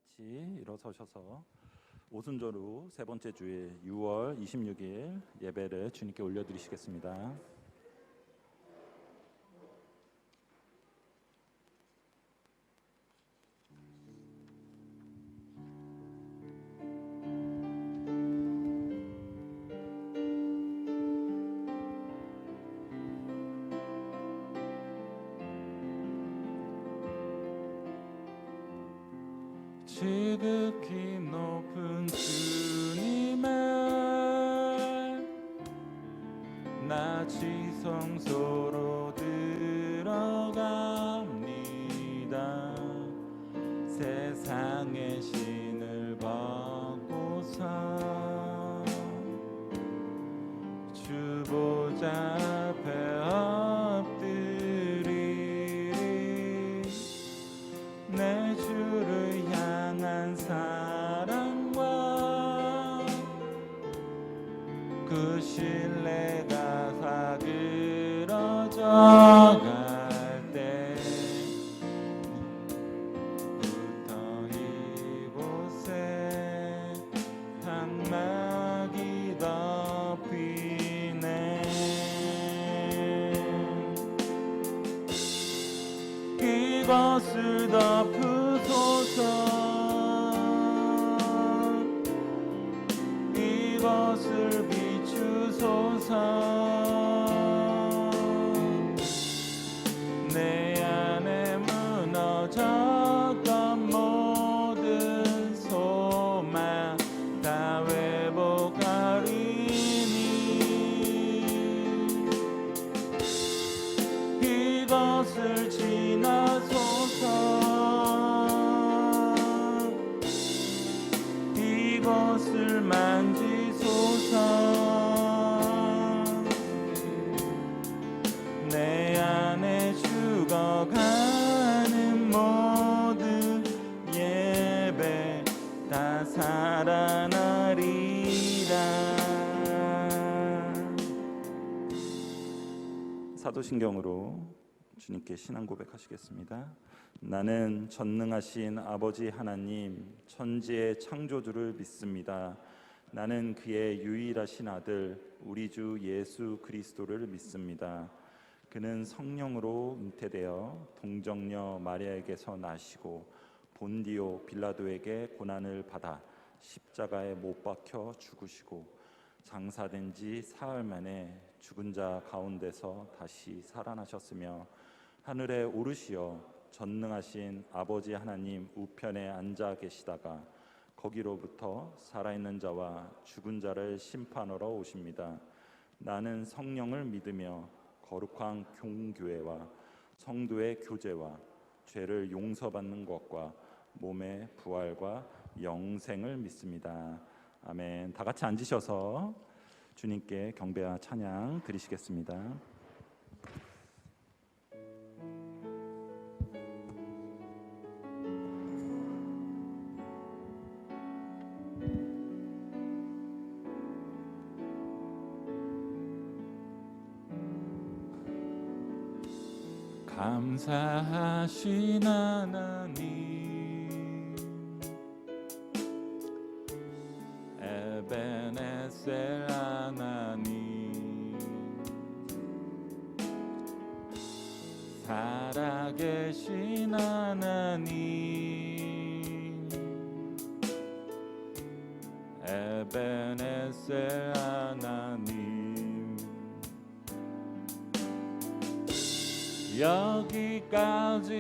같이 일어서셔서 오순절후 세 번째 주일 6월 26일 예배를 주님께 올려드리시겠습니다. 지극히 높은 주님의 낮이 성소로 들어갑니다. 세상의 신을 벗고서 주 보좌 앞에 엎드리리. 내 주를 향한 사랑과 그 신뢰가 사그러져 갈 때부터 이곳에 장막이 덮이네. 이것을 덮으소서. 이것을 비추소서. 내 안에 무너졌던 모든 소망 다 회복하리니. 이것을 지나소서. 이것을 만지소서. 내 안에 죽어가는 모든 예배 다 살아나리라. 사도신경으로 주님께 신앙 고백하시겠습니다. 나는 전능하신 아버지 하나님 천지의 창조주를 믿습니다. 나는 그의 유일하신 아들 우리 주 예수 그리스도를 믿습니다. 그는 성령으로 잉태되어 동정녀 마리아에게서 나시고 본디오 빌라도에게 고난을 받아 십자가에 못 박혀 죽으시고 장사된 지 사흘 만에 죽은 자 가운데서 다시 살아나셨으며 하늘에 오르시어 전능하신 아버지 하나님 우편에 앉아 계시다가 거기로부터 살아있는 자와 죽은 자를 심판하러 오십니다. 나는 성령을 믿으며 거룩한 공교회와 성도의 교제와 죄를 용서받는 것과 몸의 부활과 영생을 믿습니다. 아멘. 다 같이 앉으셔서 주님께 경배와 찬양 드리시겠습니다. 감사하신 하나님 에베네셀 하나님 살아계신 하나님 에베네셀 하나님 여기까지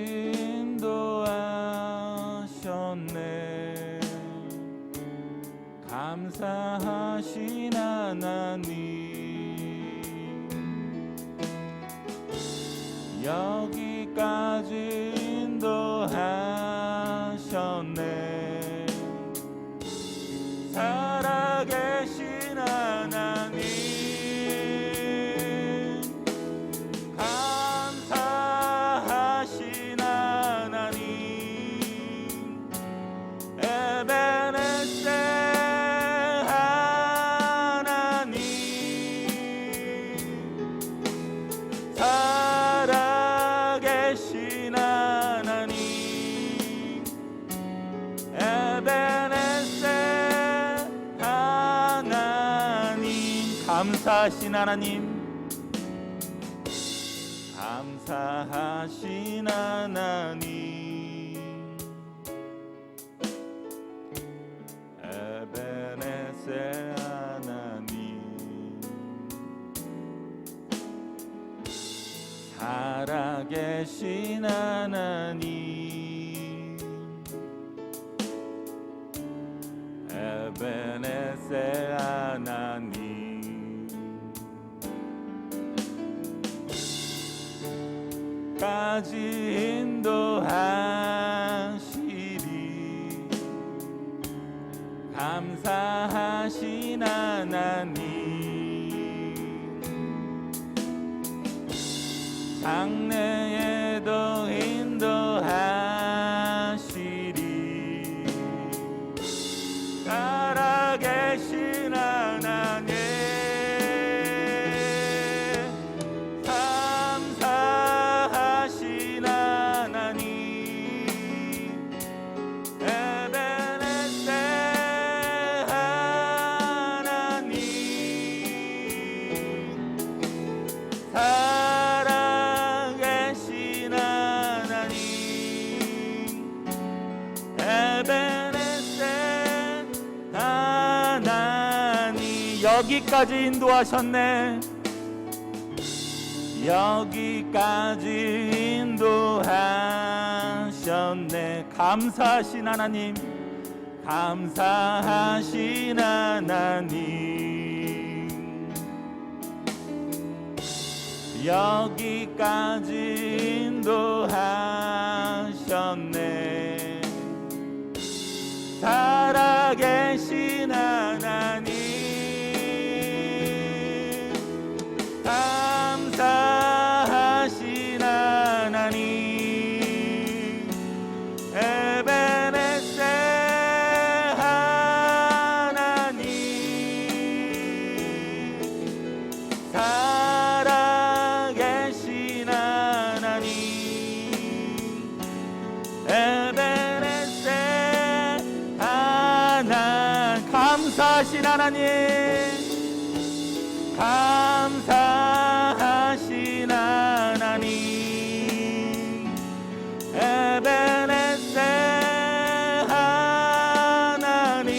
인도하셨네. 감사하신 하나님 여기까지 인도하셨네. 살아계신 하나님 살아계신 하나님 감사하신 하나님, 감사하신 하나님, 에베네셀 하나님, 살아계신 하나님, 에베네셀 하나님, 까지 인도하시리 감사하신 하나님, 장래에도 인도하시리 살아계신 하나님, 감사하신 하나님, 에베네셀 하나님, 살아계신 하나님, 에베네셀 하나님. 여기까지 인도하셨네, 여기까지 인도하셨네. 감사하신 하나님, 감사하신 하나님, 여기까지 인도하셨네. 살아계신 하나님, 감사하신 하나님, 에베네셀 하나님, 살아계신 하나님, 에베네셀 하나님, 감사하신 하나님, 감사하신 하나님, 에베네셀 하나님,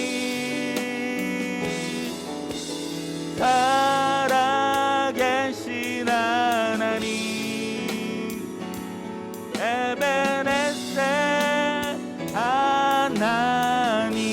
살아계신 하나님, 에베네셀 하나님.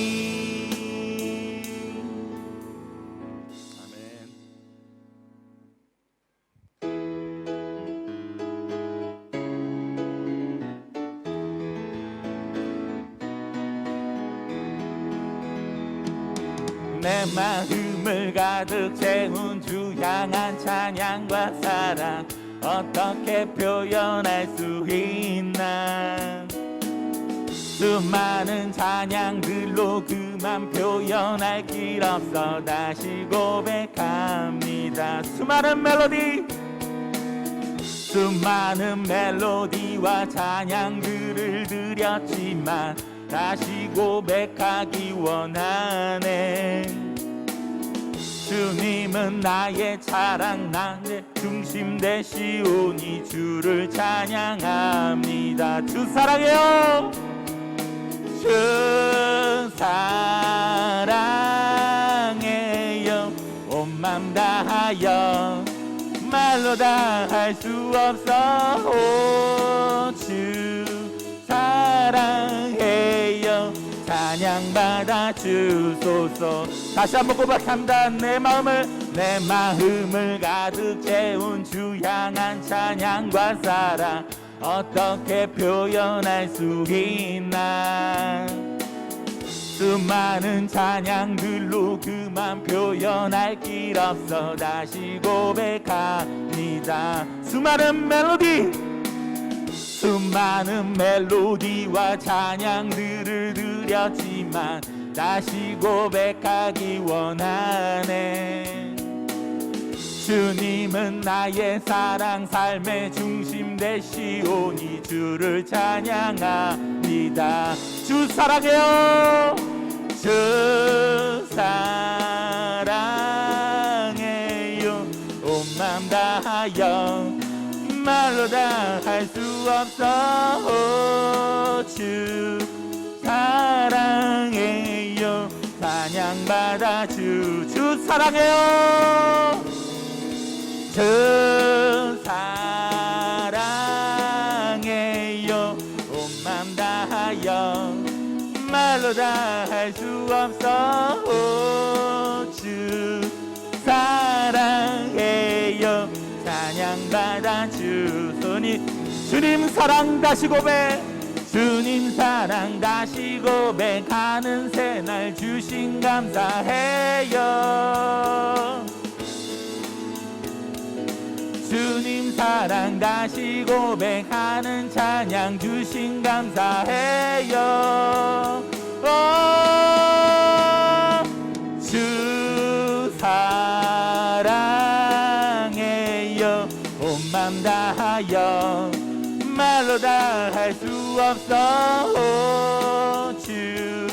내 마음을 가득 채운 주 향한 찬양과 사랑 어떻게 표현할 수 있나. 수많은 찬양들로 그만 표현할 길 없어 다시 고백합니다. 수많은 멜로디와 찬양들을 드렸지만 다시 고백하기 원하네. 주님은 나의 자랑, 나의 중심 되시오니 주를 찬양합니다. 주 사랑해요. 주 사랑해요. 온 맘 다하여 말로 다 할 수 없어. 오, 주 사랑해요. 찬양 받아 주소서. 다시 한번 고백합니다. 내 마음을 가득 채운 주 향한 찬양과 사랑 어떻게 표현할 수 있나. 수많은 찬양들로 그만 표현할 길 없어 다시 고백합니다. 수많은 멜로디와 찬양들을 드렸지만 다시 고백하기 원하네. 주님은 나의 사랑, 삶의 중심 되시오니 주를 찬양합니다. 주 사랑해요. 주 사랑해요. 맘 다하여 말로 다 할 수 없어. 주 사랑해요. 찬양받아 주 사랑해요. 주 사랑해요. 온 맘 다하여 말로 다 할 수 없어. 주 사랑해요. 찬양받아 주 주님 사랑 다시 고백. 주님 사랑 다시 고백하는 새날 주신 감사해요. 주님 사랑 다시 고백하는 찬양 주신 감사해요. 주 사랑해요. 온 맘 다하여 말로 다 할 수 없어. 주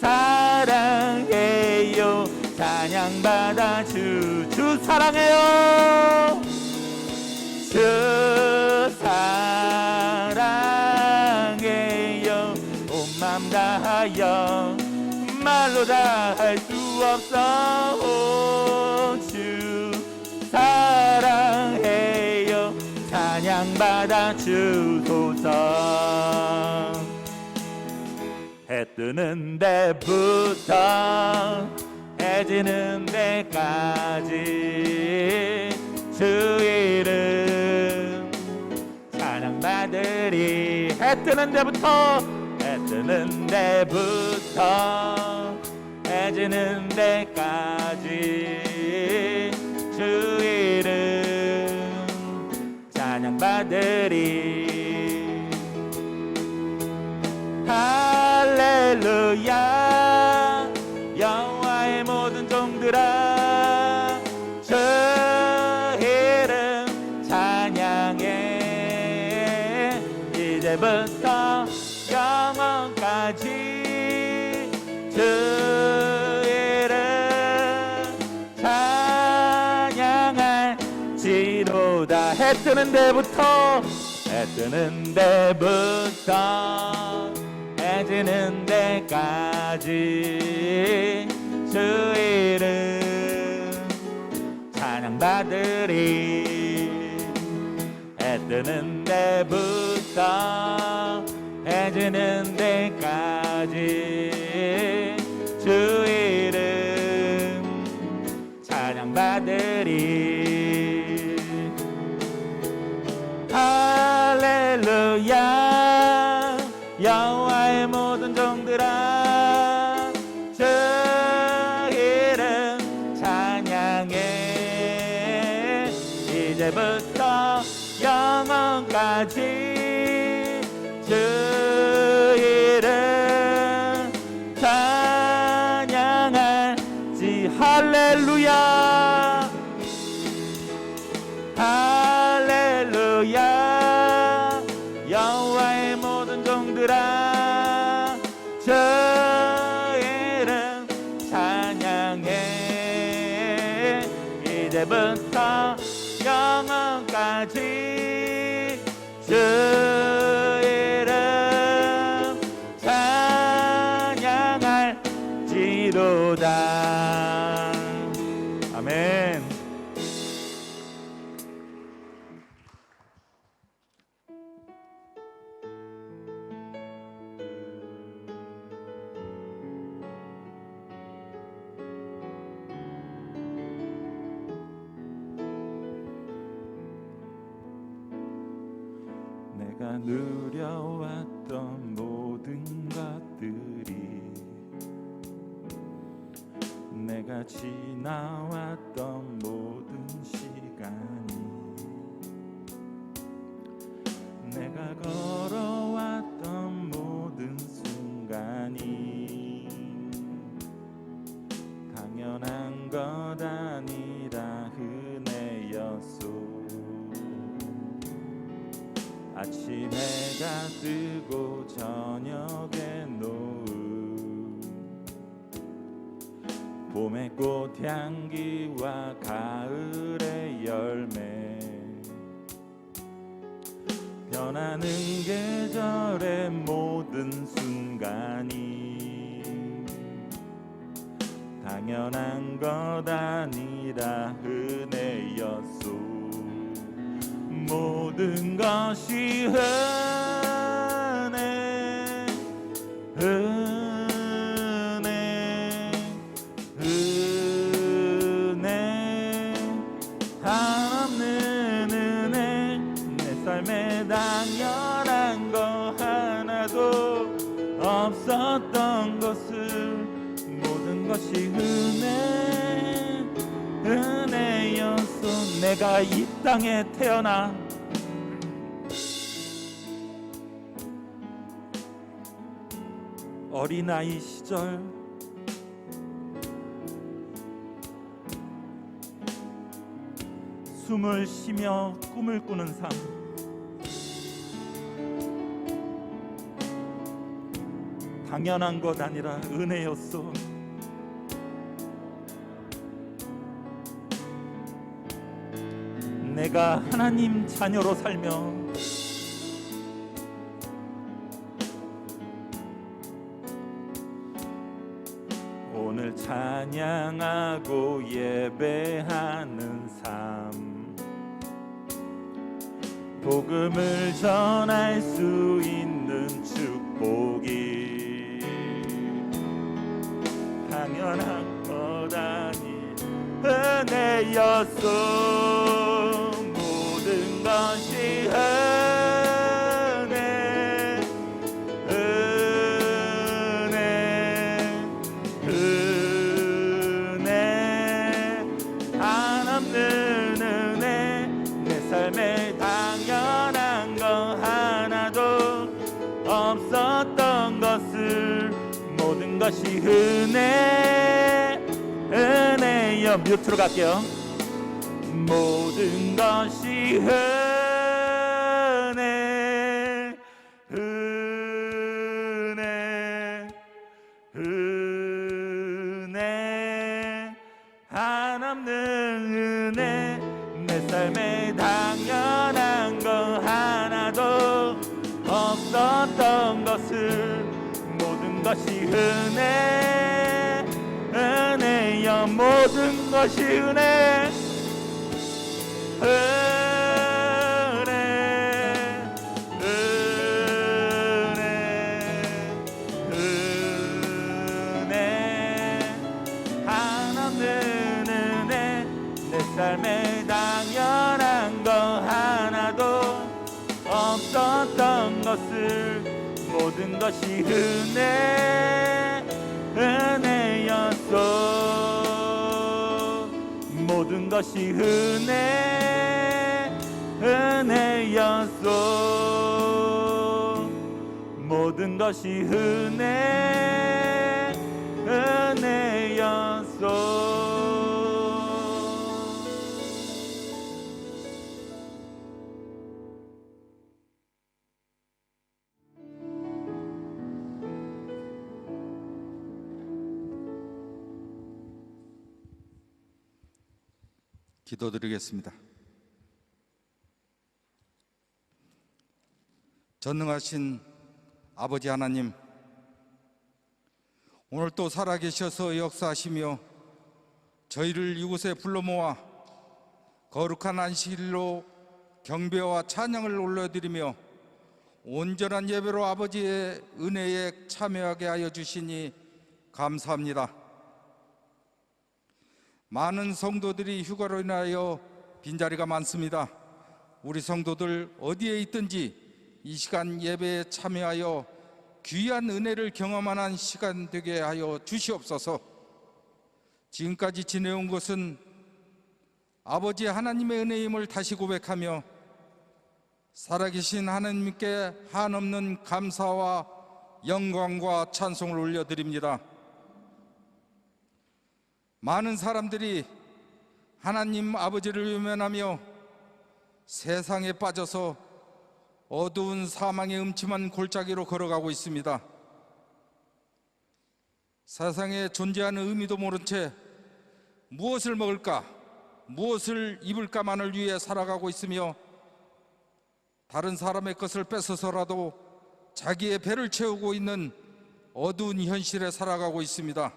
사랑해요. 찬양받아 주 사랑해요. 주 사랑해요. 온 맘 다하여 말로 다 할 수 없어. 주 사랑해요. 찬양받아 주소서. 해 뜨는 데부터 해 지는 데까지 주 이름 찬양받으리. 해 뜨는 데부터 해 지는 데까지 주 이름 찬양받으리. 할렐루야. 여호와의 모든 종들아 주 이름 찬양해. 이제부터 영원까지 주 이름 찬양할지로다. 해 뜨는 데부터 해 지는 데까지 주 이름 찬양받으리. 해 뜨는 데부터 해 지는 데까지 주 이름 찬양받으리. 할렐루야. 여호와의 모든 종들아 주 이름 찬양해. 이제부터 영원까지 주 이름 찬양할지. 할렐루야. 할렐루야. 여호와의 모든 종들아 주 이름 찬양해. 이제부터 영원까지 주 이름 찬양할지로다. 아멘. 내가 누려왔던 모든 것들이, 내가 지나왔던 모든 시간이, 내가 걸어왔던 모든 순간이 당연한 것 아니라 은혜였소. 아침 해가 뜨고 저녁에 노을, 봄의 꽃향기와 가을의 열매 변하는 계절의 모든 순간이 당연한 것 아니라 은혜였소. 모든 것이 은혜 한없는 은혜. 내 삶에 당연한 거 하나도 없었던 것을 모든 것이 은혜였어. 내가 이 땅에 태어나 어린아이 시절 숨을 쉬며 꿈을 꾸는 삶, 당연한 것 아니라 은혜였어. 내가 하나님 자녀로 살며 오늘 찬양하고 예배하는 삶, 복음을 전할 수 있는 축복이 당연한 것 아닌 은혜였어. 모든 것이 은혜 한없는 은혜. 내 삶에 당연한 거 하나도 없었던 것을 모든 것이 은혜여. 뮤트로 갈게요. 모든 것이 은혜 한없는 은혜. 내 삶에 당연한 거 하나도 없었던 것을 모든 것이 은혜여. 모든 것이 은혜 한없는 은혜. 내 삶에 당연한 거 하나도 없었던 것을 모든 것이 은혜였어. 모든 것이 은혜였어. 모든 것이 은혜였어. 기도드리겠습니다. 전능하신 아버지 하나님, 오늘 또 살아계셔서 역사하시며 저희를 이곳에 불러 모아 거룩한 안식일로 경배와 찬양을 올려드리며 온전한 예배로 아버지의 은혜에 참여하게 하여 주시니 감사합니다. 많은 성도들이 휴가로 인하여 빈자리가 많습니다. 우리 성도들 어디에 있든지 이 시간 예배에 참여하여 귀한 은혜를 경험하는 시간 되게 하여 주시옵소서. 지금까지 지내온 것은 아버지 하나님의 은혜임을 다시 고백하며 살아계신 하나님께 한없는 감사와 영광과 찬송을 올려드립니다. 많은 사람들이 하나님 아버지를 외면하며 세상에 빠져서 어두운 사망의 음침한 골짜기로 걸어가고 있습니다. 세상에 존재하는 의미도 모른 채 무엇을 먹을까, 무엇을 입을까만을 위해 살아가고 있으며 다른 사람의 것을 뺏어서라도 자기의 배를 채우고 있는 어두운 현실에 살아가고 있습니다.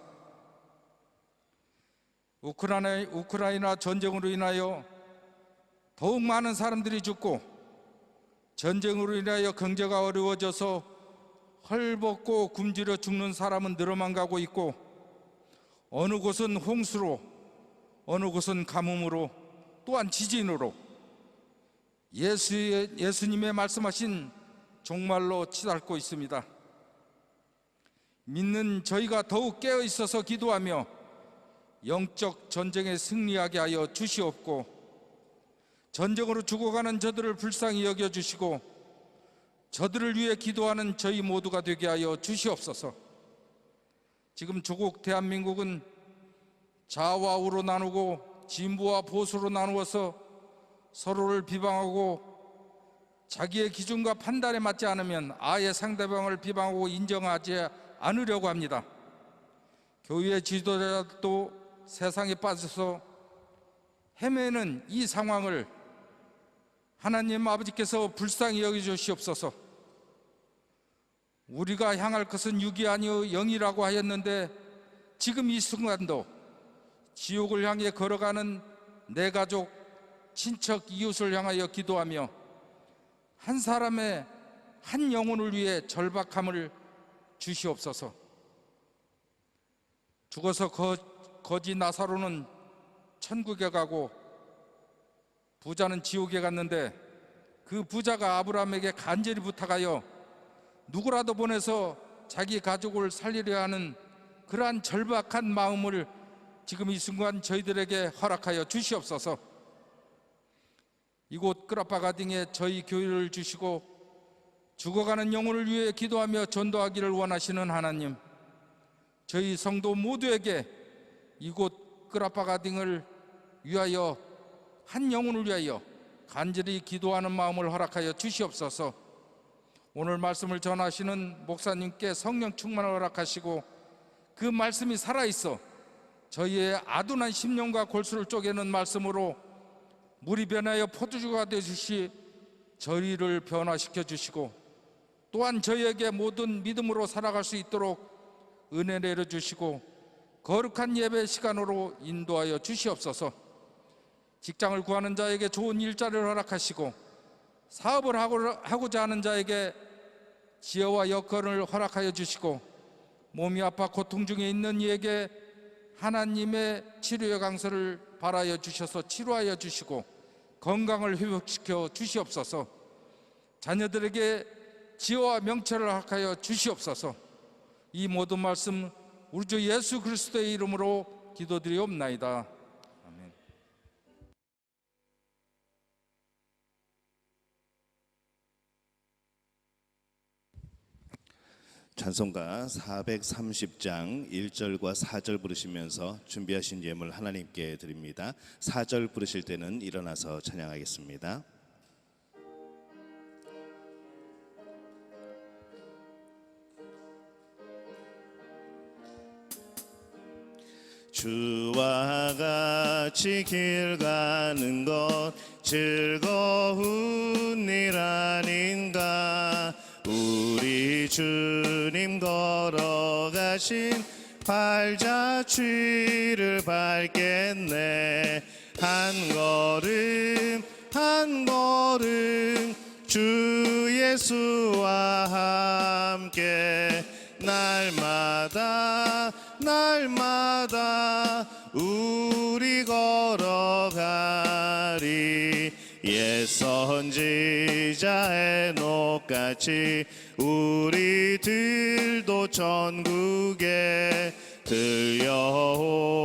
우크라이나 전쟁으로 인하여 더욱 많은 사람들이 죽고 전쟁으로 인하여 경제가 어려워져서 헐벗고 굶주려 죽는 사람은 늘어만 가고 있고 어느 곳은 홍수로 어느 곳은 가뭄으로 또한 지진으로 예수님의 말씀하신 종말로 치닫고 있습니다. 믿는 저희가 더욱 깨어 있어서 기도하며 영적 전쟁에 승리하게 하여 주시옵고 전쟁으로 죽어가는 저들을 불쌍히 여겨주시고 저들을 위해 기도하는 저희 모두가 되게 하여 주시옵소서. 지금 조국 대한민국은 좌와 우로 나누고 진보와 보수로 나누어서 서로를 비방하고 자기의 기준과 판단에 맞지 않으면 아예 상대방을 비방하고 인정하지 않으려고 합니다. 교회 지도자도 세상에 빠져서 헤매는 이 상황을 하나님 아버지께서 불쌍히 여겨주시옵소서. 우리가 향할 것은 육이 아니요 영이라고 하였는데 지금 이 순간도 지옥을 향해 걸어가는 내 가족, 친척, 이웃을 향하여 기도하며 한 사람의 한 영혼을 위해 절박함을 주시옵소서. 죽어서 거지 나사로는 천국에 가고 부자는 지옥에 갔는데 그 부자가 아브라함에게 간절히 부탁하여 누구라도 보내서 자기 가족을 살리려 하는 그러한 절박한 마음을 지금 이 순간 저희들에게 허락하여 주시옵소서. 이곳 크라파가딩에 저희 교회를 주시고 죽어가는 영혼을 위해 기도하며 전도하기를 원하시는 하나님, 저희 성도 모두에게 이곳 크라파가딩을 위하여 한 영혼을 위하여 간절히 기도하는 마음을 허락하여 주시옵소서. 오늘 말씀을 전하시는 목사님께 성령 충만을 허락하시고 그 말씀이 살아있어 저희의 아둔한 심령과 골수를 쪼개는 말씀으로 물이 변하여 포도주가 되듯이 저희를 변화시켜 주시고 또한 저희에게 모든 믿음으로 살아갈 수 있도록 은혜 내려주시고 거룩한 예배 시간으로 인도하여 주시옵소서. 직장을 구하는 자에게 좋은 일자리를 허락하시고 사업을 하고자 하는 자에게 지혜와 여건을 허락하여 주시고 몸이 아파 고통 중에 있는 이에게 하나님의 치료의 강서를 바라여 주셔서 치료하여 주시고 건강을 회복시켜 주시옵소서. 자녀들에게 지혜와 명철을 허락하여 주시옵소서. 이 모든 말씀 우리 주 예수 그리스도의 이름으로 기도드리옵나이다. 아멘. 찬송가 430장 1절과 4절 부르시면서 준비하신 예물 하나님께 드립니다. 4절 부르실 때는 일어나서 찬양하겠습니다. 주와 같이 길 가는 것 즐거운 일 아닌가. 우리 주님 걸어가신 발자취를 밟겠네. 한 걸음 한 걸음 주 예수와 함께 날마다 날마다 우리 걸어가리. 옛 선지자의 녹같이 우리들도 전국에 들려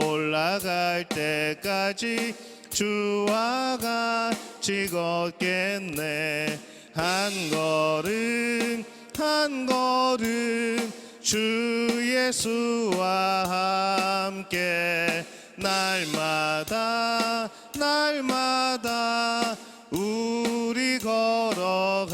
올라갈 때까지 주와 같이 걷겠네. 한 걸음 한 걸음 주 예수와 함께 날마다 날마다 우리 걸어가리.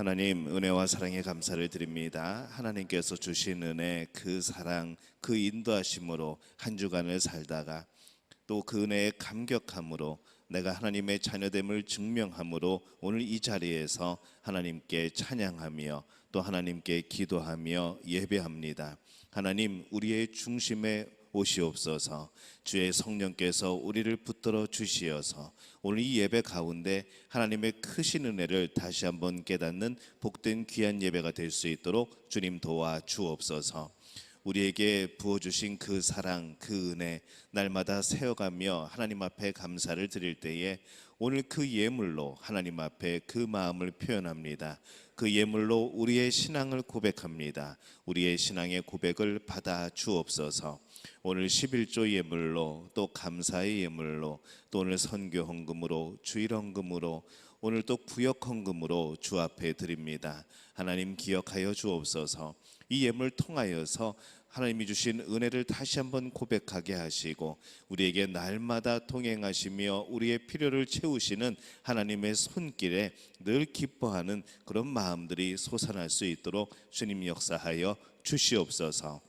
하나님, 은혜와 사랑에 감사를 드립니다. 하나님께서 주신 은혜, 그 사랑, 그 인도하심으로 한 주간을 살다가 또 그 은혜에 감격함으로 내가 하나님의 자녀됨을 증명함으로 오늘 이 자리에서 하나님께 찬양하며 또 하나님께 기도하며 예배합니다. 하나님, 우리의 중심에 오시옵소서. 주의 성령께서 우리를 붙들어 주시어서 오늘 이 예배 가운데 하나님의 크신 은혜를 다시 한번 깨닫는 복된 귀한 예배가 될 수 있도록 주님 도와 주옵소서. 우리에게 부어주신 그 사랑, 그 은혜 날마다 세어가며 하나님 앞에 감사를 드릴 때에 오늘 그 예물로 하나님 앞에 그 마음을 표현합니다. 그 예물로 우리의 신앙을 고백합니다. 우리의 신앙의 고백을 받아 주옵소서. 오늘 11조 예물로 또 감사의 예물로 또 오늘 선교 헌금으로 주일 헌금으로 오늘 또 구역 헌금으로 주 앞에 드립니다. 하나님 기억하여 주옵소서. 이 예물 통하여서 하나님이 주신 은혜를 다시 한번 고백하게 하시고 우리에게 날마다 동행하시며 우리의 필요를 채우시는 하나님의 손길에 늘 기뻐하는 그런 마음들이 솟아날 수 있도록 주님 역사하여 주시옵소서.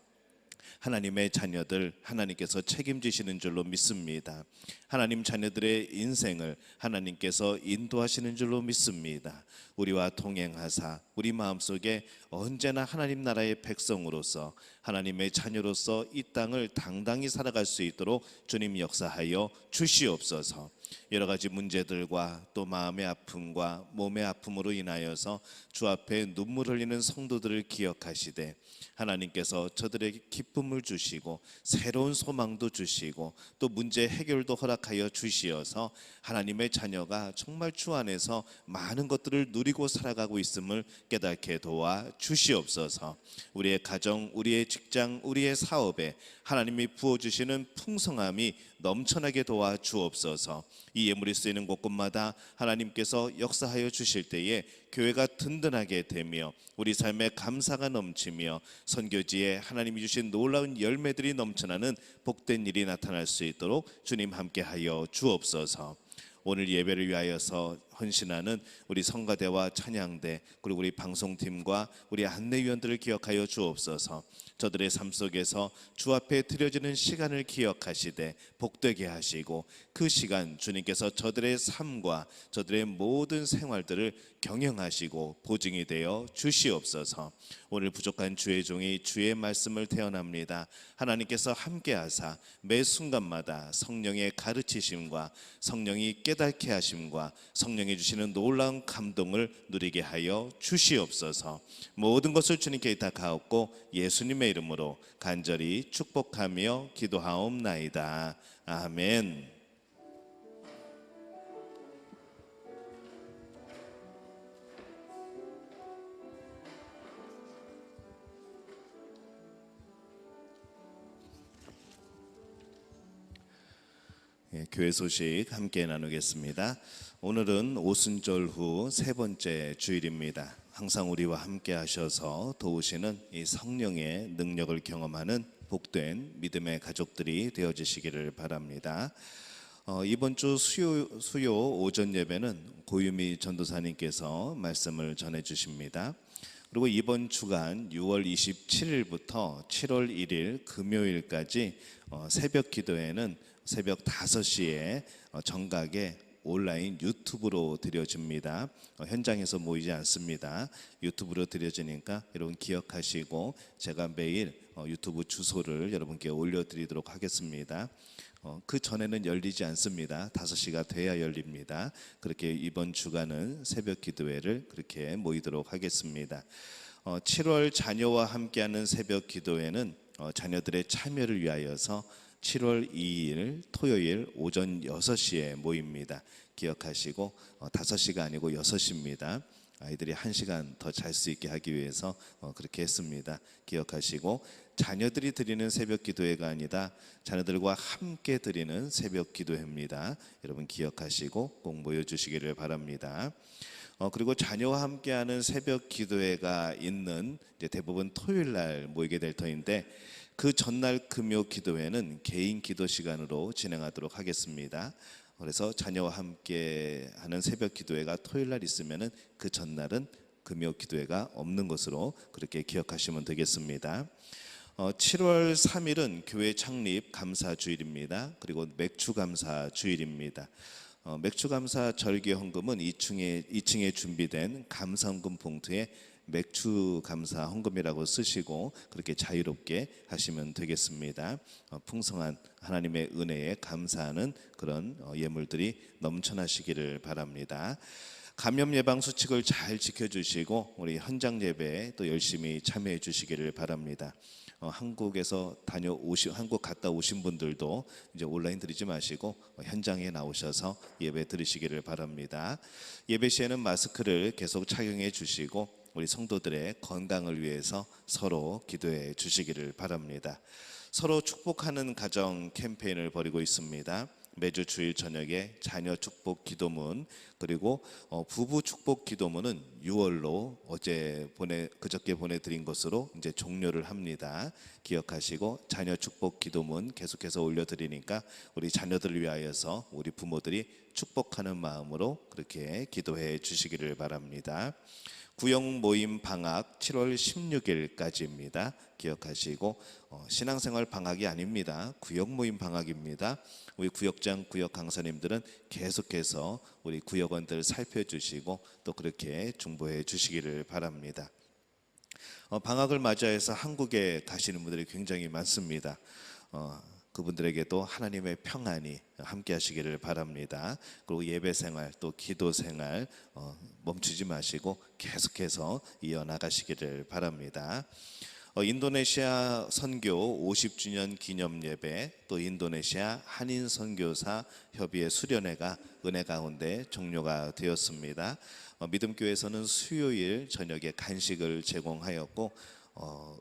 하나님의 자녀들 하나님께서 책임지시는 줄로 믿습니다. 하나님 자녀들의 인생을 하나님께서 인도하시는 줄로 믿습니다. 우리와 동행하사 우리 마음속에 언제나 하나님 나라의 백성으로서 하나님의 자녀로서 이 땅을 당당히 살아갈 수 있도록 주님 역사하여 주시옵소서. 여러 가지 문제들과 또 마음의 아픔과 몸의 아픔으로 인하여서 주 앞에 눈물 흘리는 성도들을 기억하시되 하나님께서 저들에게 기쁨을 주시고 새로운 소망도 주시고 또 문제 해결도 허락하여 주시어서 하나님의 자녀가 정말 주 안에서 많은 것들을 누리고 살아가고 있음을 깨닫게 도와 주시옵소서. 우리의 가정, 우리의 직장, 우리의 사업에 하나님이 부어주시는 풍성함이 넘쳐나게 도와 주옵소서. 이 예물이 쓰이는 곳곳마다 하나님께서 역사하여 주실 때에 교회가 든든하게 되며 우리 삶에 감사가 넘치며 선교지에 하나님이 주신 놀라운 열매들이 넘쳐나는 복된 일이 나타날 수 있도록 주님 함께하여 주옵소서. 오늘 예배를 위하여서 헌신하는 우리 성가대와 찬양대 그리고 우리 방송팀과 우리 안내위원들을 기억하여 주옵소서. 저들의 삶 속에서 주 앞에 드려지는 시간을 기억하시되 복되게 하시고 그 시간 주님께서 저들의 삶과 저들의 모든 생활들을 경영하시고 보증이 되어 주시옵소서. 오늘 부족한 주의 종이 주의 말씀을 태어납니다. 하나님께서 함께하사 매 순간마다 성령의 가르치심과 성령이 깨닫게 하심과 성령이 주시는 놀라운 감동을 누리게 하여 주시옵소서. 모든 것을 주님께 의탁하옵고 예수님의 이름으로 간절히 축복하며 기도하옵나이다. 아멘. 교회 소식 함께 나누겠습니다. 오늘은 오순절 후 세 번째 주일입니다. 항상 우리와 함께 하셔서 도우시는 이 성령의 능력을 경험하는 복된 믿음의 가족들이 되어주시기를 바랍니다. 이번 주 수요 오전 예배는 고유미 전도사님께서 말씀을 전해주십니다. 그리고 이번 주간 6월 27일부터 7월 1일 금요일까지 새벽 기도회는 새벽 5시에 정각에 온라인 유튜브로 드려집니다. 현장에서 모이지 않습니다. 유튜브로 드려지니까 여러분 기억하시고 제가 매일 유튜브 주소를 여러분께 올려드리도록 하겠습니다. 그 전에는 열리지 않습니다. 5시가 돼야 열립니다. 그렇게 이번 주간은 새벽 기도회를 그렇게 모이도록 하겠습니다. 7월 자녀와 함께하는 새벽 기도회는 자녀들의 참여를 위하여서 7월 2일 토요일 오전 6시에 모입니다. 기억하시고 5시가 아니고 6시입니다. 아이들이 1시간 더 잘 수 있게 하기 위해서 그렇게 했습니다. 기억하시고 자녀들이 드리는 새벽 기도회가 아니다. 자녀들과 함께 드리는 새벽 기도회입니다. 여러분 기억하시고 꼭 모여주시기를 바랍니다. 그리고 자녀와 함께하는 새벽 기도회가 있는 이제 대부분 토요일 날 모이게 될 터인데 그 전날 금요 기도회는 개인 기도 시간으로 진행하도록 하겠습니다. 그래서 자녀와 함께 하는 새벽 기도회가 토요일 날 있으면은 그 전날은 금요 기도회가 없는 것으로 그렇게 기억하시면 되겠습니다. 7월 3일은 교회 창립 감사 주일입니다. 그리고 맥주 감사 주일입니다. 맥주 감사 절기 헌금은 2층에 준비된 감사 헌금 봉투에 맥주 감사 헌금이라고 쓰시고 그렇게 자유롭게 하시면 되겠습니다. 풍성한 하나님의 은혜에 감사하는 그런 예물들이 넘쳐나시기를 바랍니다. 감염 예방 수칙을 잘 지켜주시고 우리 현장 예배에 또 열심히 참여해 주시기를 바랍니다. 한국 갔다 오신 분들도 이제 온라인 드리지 마시고 현장에 나오셔서 예배 드리시기를 바랍니다. 예배 시에는 마스크를 계속 착용해 주시고 우리 성도들의 건강을 위해서 서로 기도해 주시기를 바랍니다. 서로 축복하는 가정 캠페인을 벌이고 있습니다. 매주 주일 저녁에 자녀 축복 기도문, 그리고 부부 축복 기도문은 6월로 그저께 보내드린 것으로 이제 종료를 합니다. 기억하시고 자녀 축복 기도문 계속해서 올려드리니까 우리 자녀들을 위하여서 우리 부모들이 축복하는 마음으로 그렇게 기도해 주시기를 바랍니다. 구역 모임 방학 7월 16일까지입니다. 기억하시고 신앙생활 방학이 아닙니다. 구역 모임 방학입니다. 우리 구역장 구역 강사님들은 계속해서 우리 구역원들 살펴주시고 또 그렇게 중보해 주시기를 바랍니다. 방학을 맞이해서 한국에 가시는 분들이 굉장히 많습니다. 그분들에게도 하나님의 평안이 함께 하시기를 바랍니다. 그리고 예배 생활 또 기도 생활 멈추지 마시고 계속해서 이어나가시기를 바랍니다. 인도네시아 선교 50주년 기념 예배, 또 인도네시아 한인 선교사 협의회 수련회가 은혜 가운데 종료가 되었습니다. 믿음교회에서는 수요일 저녁에 간식을 제공하였고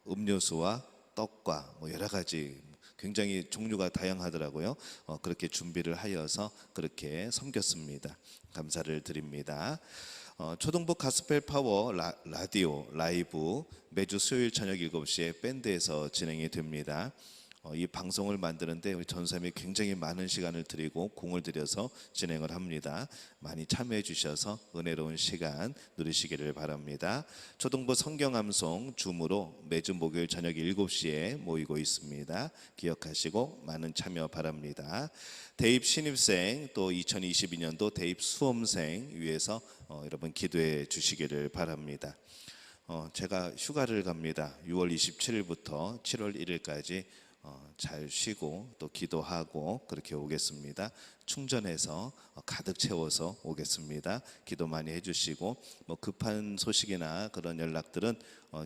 음료수와 떡과 여러 가지 굉장히 종류가 다양하더라고요. 그렇게 준비를 하여서 그렇게 섬겼습니다. 감사를 드립니다. 초등부 가스펠 파워 라디오 라이브 매주 수요일 저녁 7시에 밴드에서 진행이 됩니다. 이 방송을 만드는데 우리 전사님이 굉장히 많은 시간을 드리고 공을 들여서 진행을 합니다. 많이 참여해 주셔서 은혜로운 시간 누리시기를 바랍니다. 초등부 성경암송 줌으로 매주 목요일 저녁 7시에 모이고 있습니다. 기억하시고 많은 참여 바랍니다. 대입 신입생 또 2022년도 대입 수험생 위해서 여러분 기도해 주시기를 바랍니다. 제가 휴가를 갑니다. 6월 27일부터 7월 1일까지 잘 쉬고 또 기도하고 그렇게 오겠습니다. 충전해서 가득 채워서 오겠습니다. 기도 많이 해주시고 급한 소식이나 그런 연락들은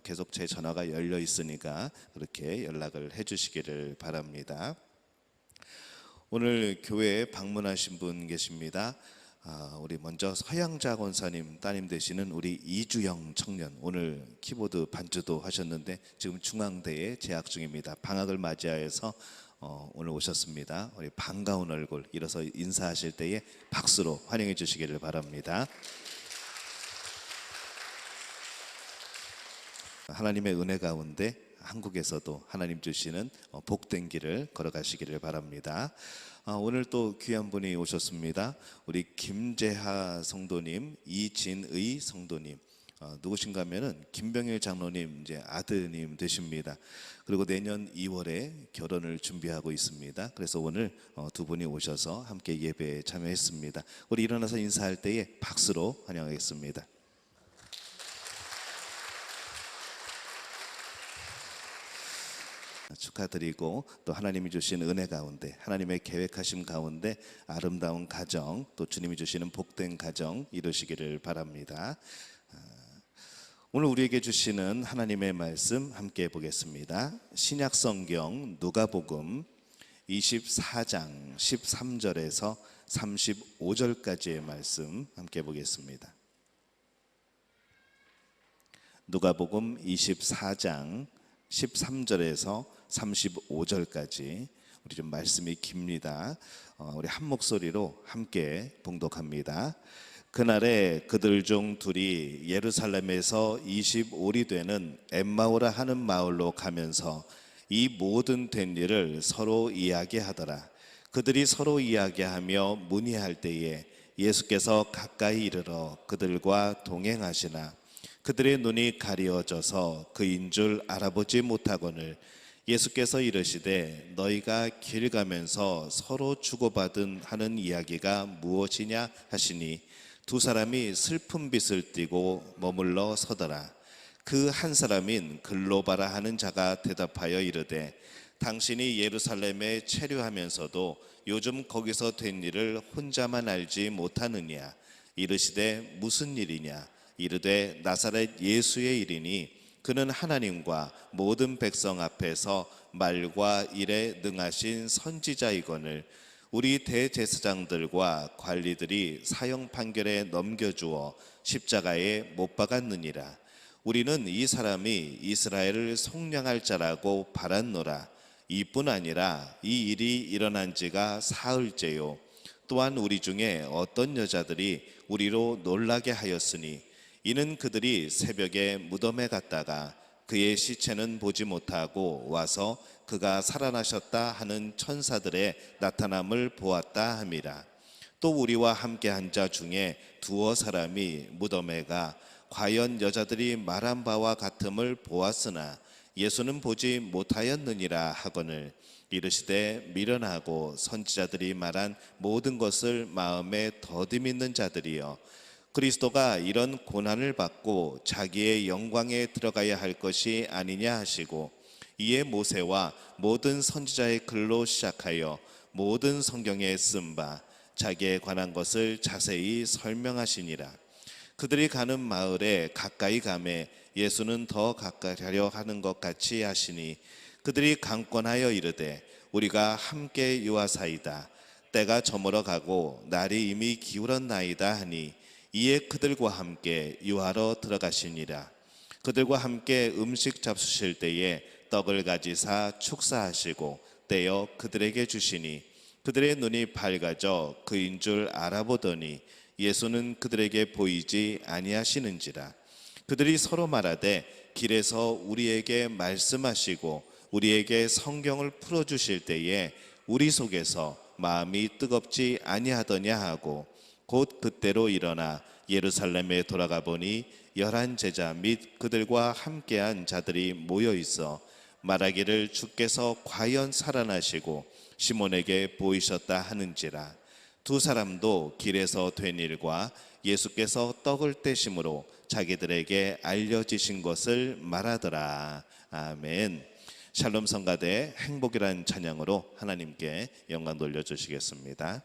계속 제 전화가 열려 있으니까 그렇게 연락을 해주시기를 바랍니다. 오늘 교회에 방문하신 분 계십니다. 우리 먼저 서양자 권사님 따님 되시는 우리 이주영 청년, 오늘 키보드 반주도 하셨는데 지금 중앙대에 재학 중입니다. 방학을 맞이하여서 오늘 오셨습니다. 우리 반가운 얼굴 일어서 인사하실 때에 박수로 환영해 주시기를 바랍니다. 하나님의 은혜 가운데 한국에서도 하나님 주시는 복된 길을 걸어가시기를 바랍니다. 오늘 또 귀한 분이 오셨습니다. 우리 김재하 성도님, 이진의 성도님, 누구신가 하면은 김병일 장로님 이제 아드님 되십니다. 그리고 내년 2월에 결혼을 준비하고 있습니다. 그래서 오늘 두 분이 오셔서 함께 예배에 참여했습니다. 우리 일어나서 인사할 때에 박수로 환영하겠습니다. 축하드리고 또 하나님이 주신 은혜 가운데 하나님의 계획하심 가운데 아름다운 가정 또 주님이 주시는 복된 가정 이루시기를 바랍니다. 오늘 우리에게 주시는 하나님의 말씀 함께 보겠습니다. 신약성경 누가복음 24장 13절에서 35절까지의 말씀 함께 보겠습니다. 누가복음 24장 13절에서 35절까지 우리 좀 말씀이 깁니다. 우리 한 목소리로 함께 봉독합니다. 그날에 그들 중 둘이 예루살렘에서 25리 되는 엠마오라 하는 마을로 가면서 이 모든 된 일을 서로 이야기하더라. 그들이 서로 이야기하며 문의할 때에 예수께서 가까이 이르러 그들과 동행하시나 그들의 눈이 가리워져서 그인 줄 알아보지 못하거늘 예수께서 이르시되 너희가 길 가면서 서로 주고받은 하는 이야기가 무엇이냐 하시니 두 사람이 슬픈 빛을 띠고 머물러 서더라. 그 한 사람인 글로바라 하는 자가 대답하여 이르되 당신이 예루살렘에 체류하면서도 요즘 거기서 된 일을 혼자만 알지 못하느냐. 이르시되 무슨 일이냐. 이르되 나사렛 예수의 일이니 그는 하나님과 모든 백성 앞에서 말과 일에 능하신 선지자이거늘 우리 대제사장들과 관리들이 사형 판결에 넘겨주어 십자가에 못 박았느니라. 우리는 이 사람이 이스라엘을 속량할 자라고 바랐노라. 이뿐 아니라 이 일이 일어난 지가 사흘째요. 또한 우리 중에 어떤 여자들이 우리로 놀라게 하였으니 이는 그들이 새벽에 무덤에 갔다가 그의 시체는 보지 못하고 와서 그가 살아나셨다 하는 천사들의 나타남을 보았다 함이라. 또 우리와 함께 한 자 중에 두어 사람이 무덤에 가 과연 여자들이 말한 바와 같음을 보았으나 예수는 보지 못하였느니라 하거늘 이르시되 미련하고 선지자들이 말한 모든 것을 마음에 더듬 있는 자들이여 그리스도가 이런 고난을 받고 자기의 영광에 들어가야 할 것이 아니냐 하시고 이에 모세와 모든 선지자의 글로 시작하여 모든 성경에 쓴 바 자기에 관한 것을 자세히 설명하시니라. 그들이 가는 마을에 가까이 가매 예수는 더 가까이 하려 하는 것 같이 하시니 그들이 강권하여 이르되 우리가 함께 유하사이다. 때가 저물어 가고 날이 이미 기울었나이다 하니 이에 그들과 함께 유하러 들어가시니라. 그들과 함께 음식 잡수실 때에 떡을 가지사 축사하시고 떼어 그들에게 주시니 그들의 눈이 밝아져 그인 줄 알아보더니 예수는 그들에게 보이지 아니하시는지라. 그들이 서로 말하되 길에서 우리에게 말씀하시고 우리에게 성경을 풀어주실 때에 우리 속에서 마음이 뜨겁지 아니하더냐 하고 곧 그때로 일어나 예루살렘에 돌아가 보니 11 제자 및 그들과 함께한 자들이 모여 있어 말하기를 주께서 과연 살아나시고 시몬에게 보이셨다 하는지라. 두 사람도 길에서 된 일과 예수께서 떡을 떼심으로 자기들에게 알려지신 것을 말하더라. 아멘. 샬롬 성가대 행복이란 찬양으로 하나님께 영광 돌려주시겠습니다.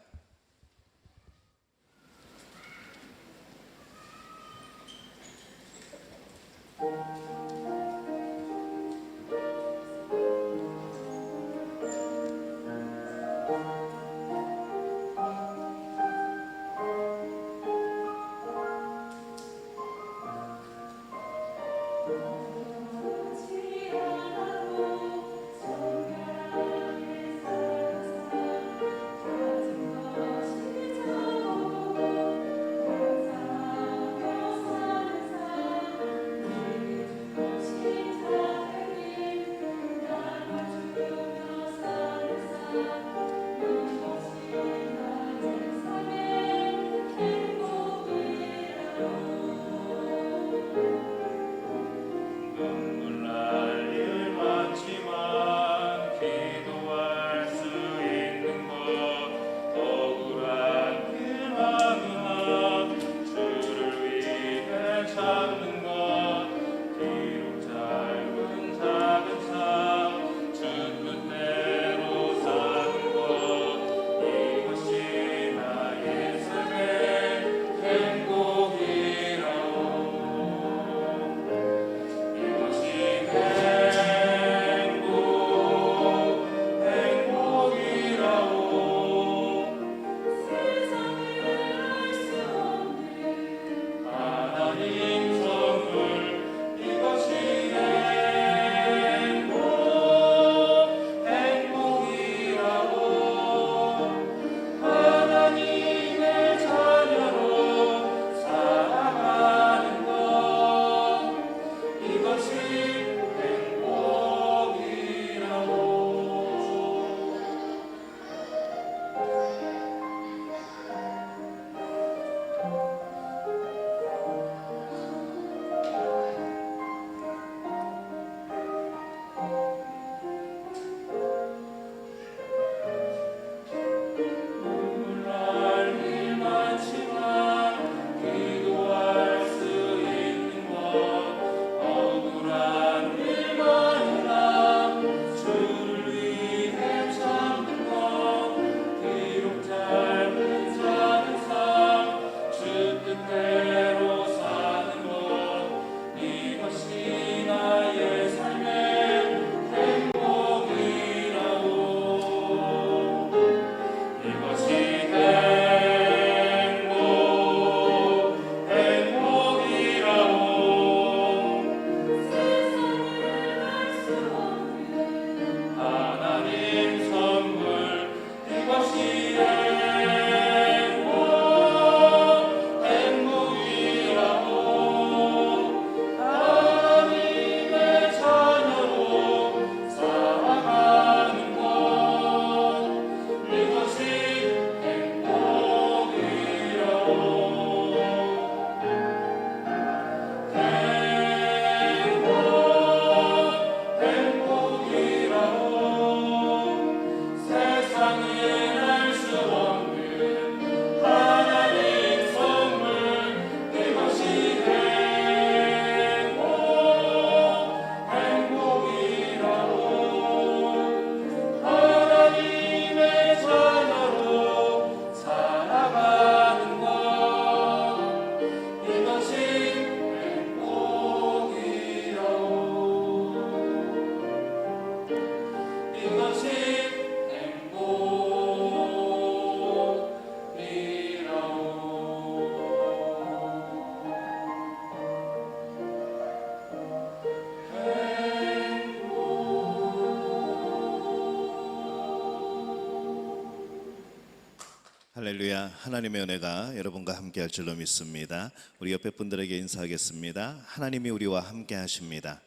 할렐루야. 하나님의 은혜가 여러분과 함께 할 줄로 믿습니다. 우리 옆에 분들에게 인사하겠습니다. 하나님이 우리와 함께 하십니다.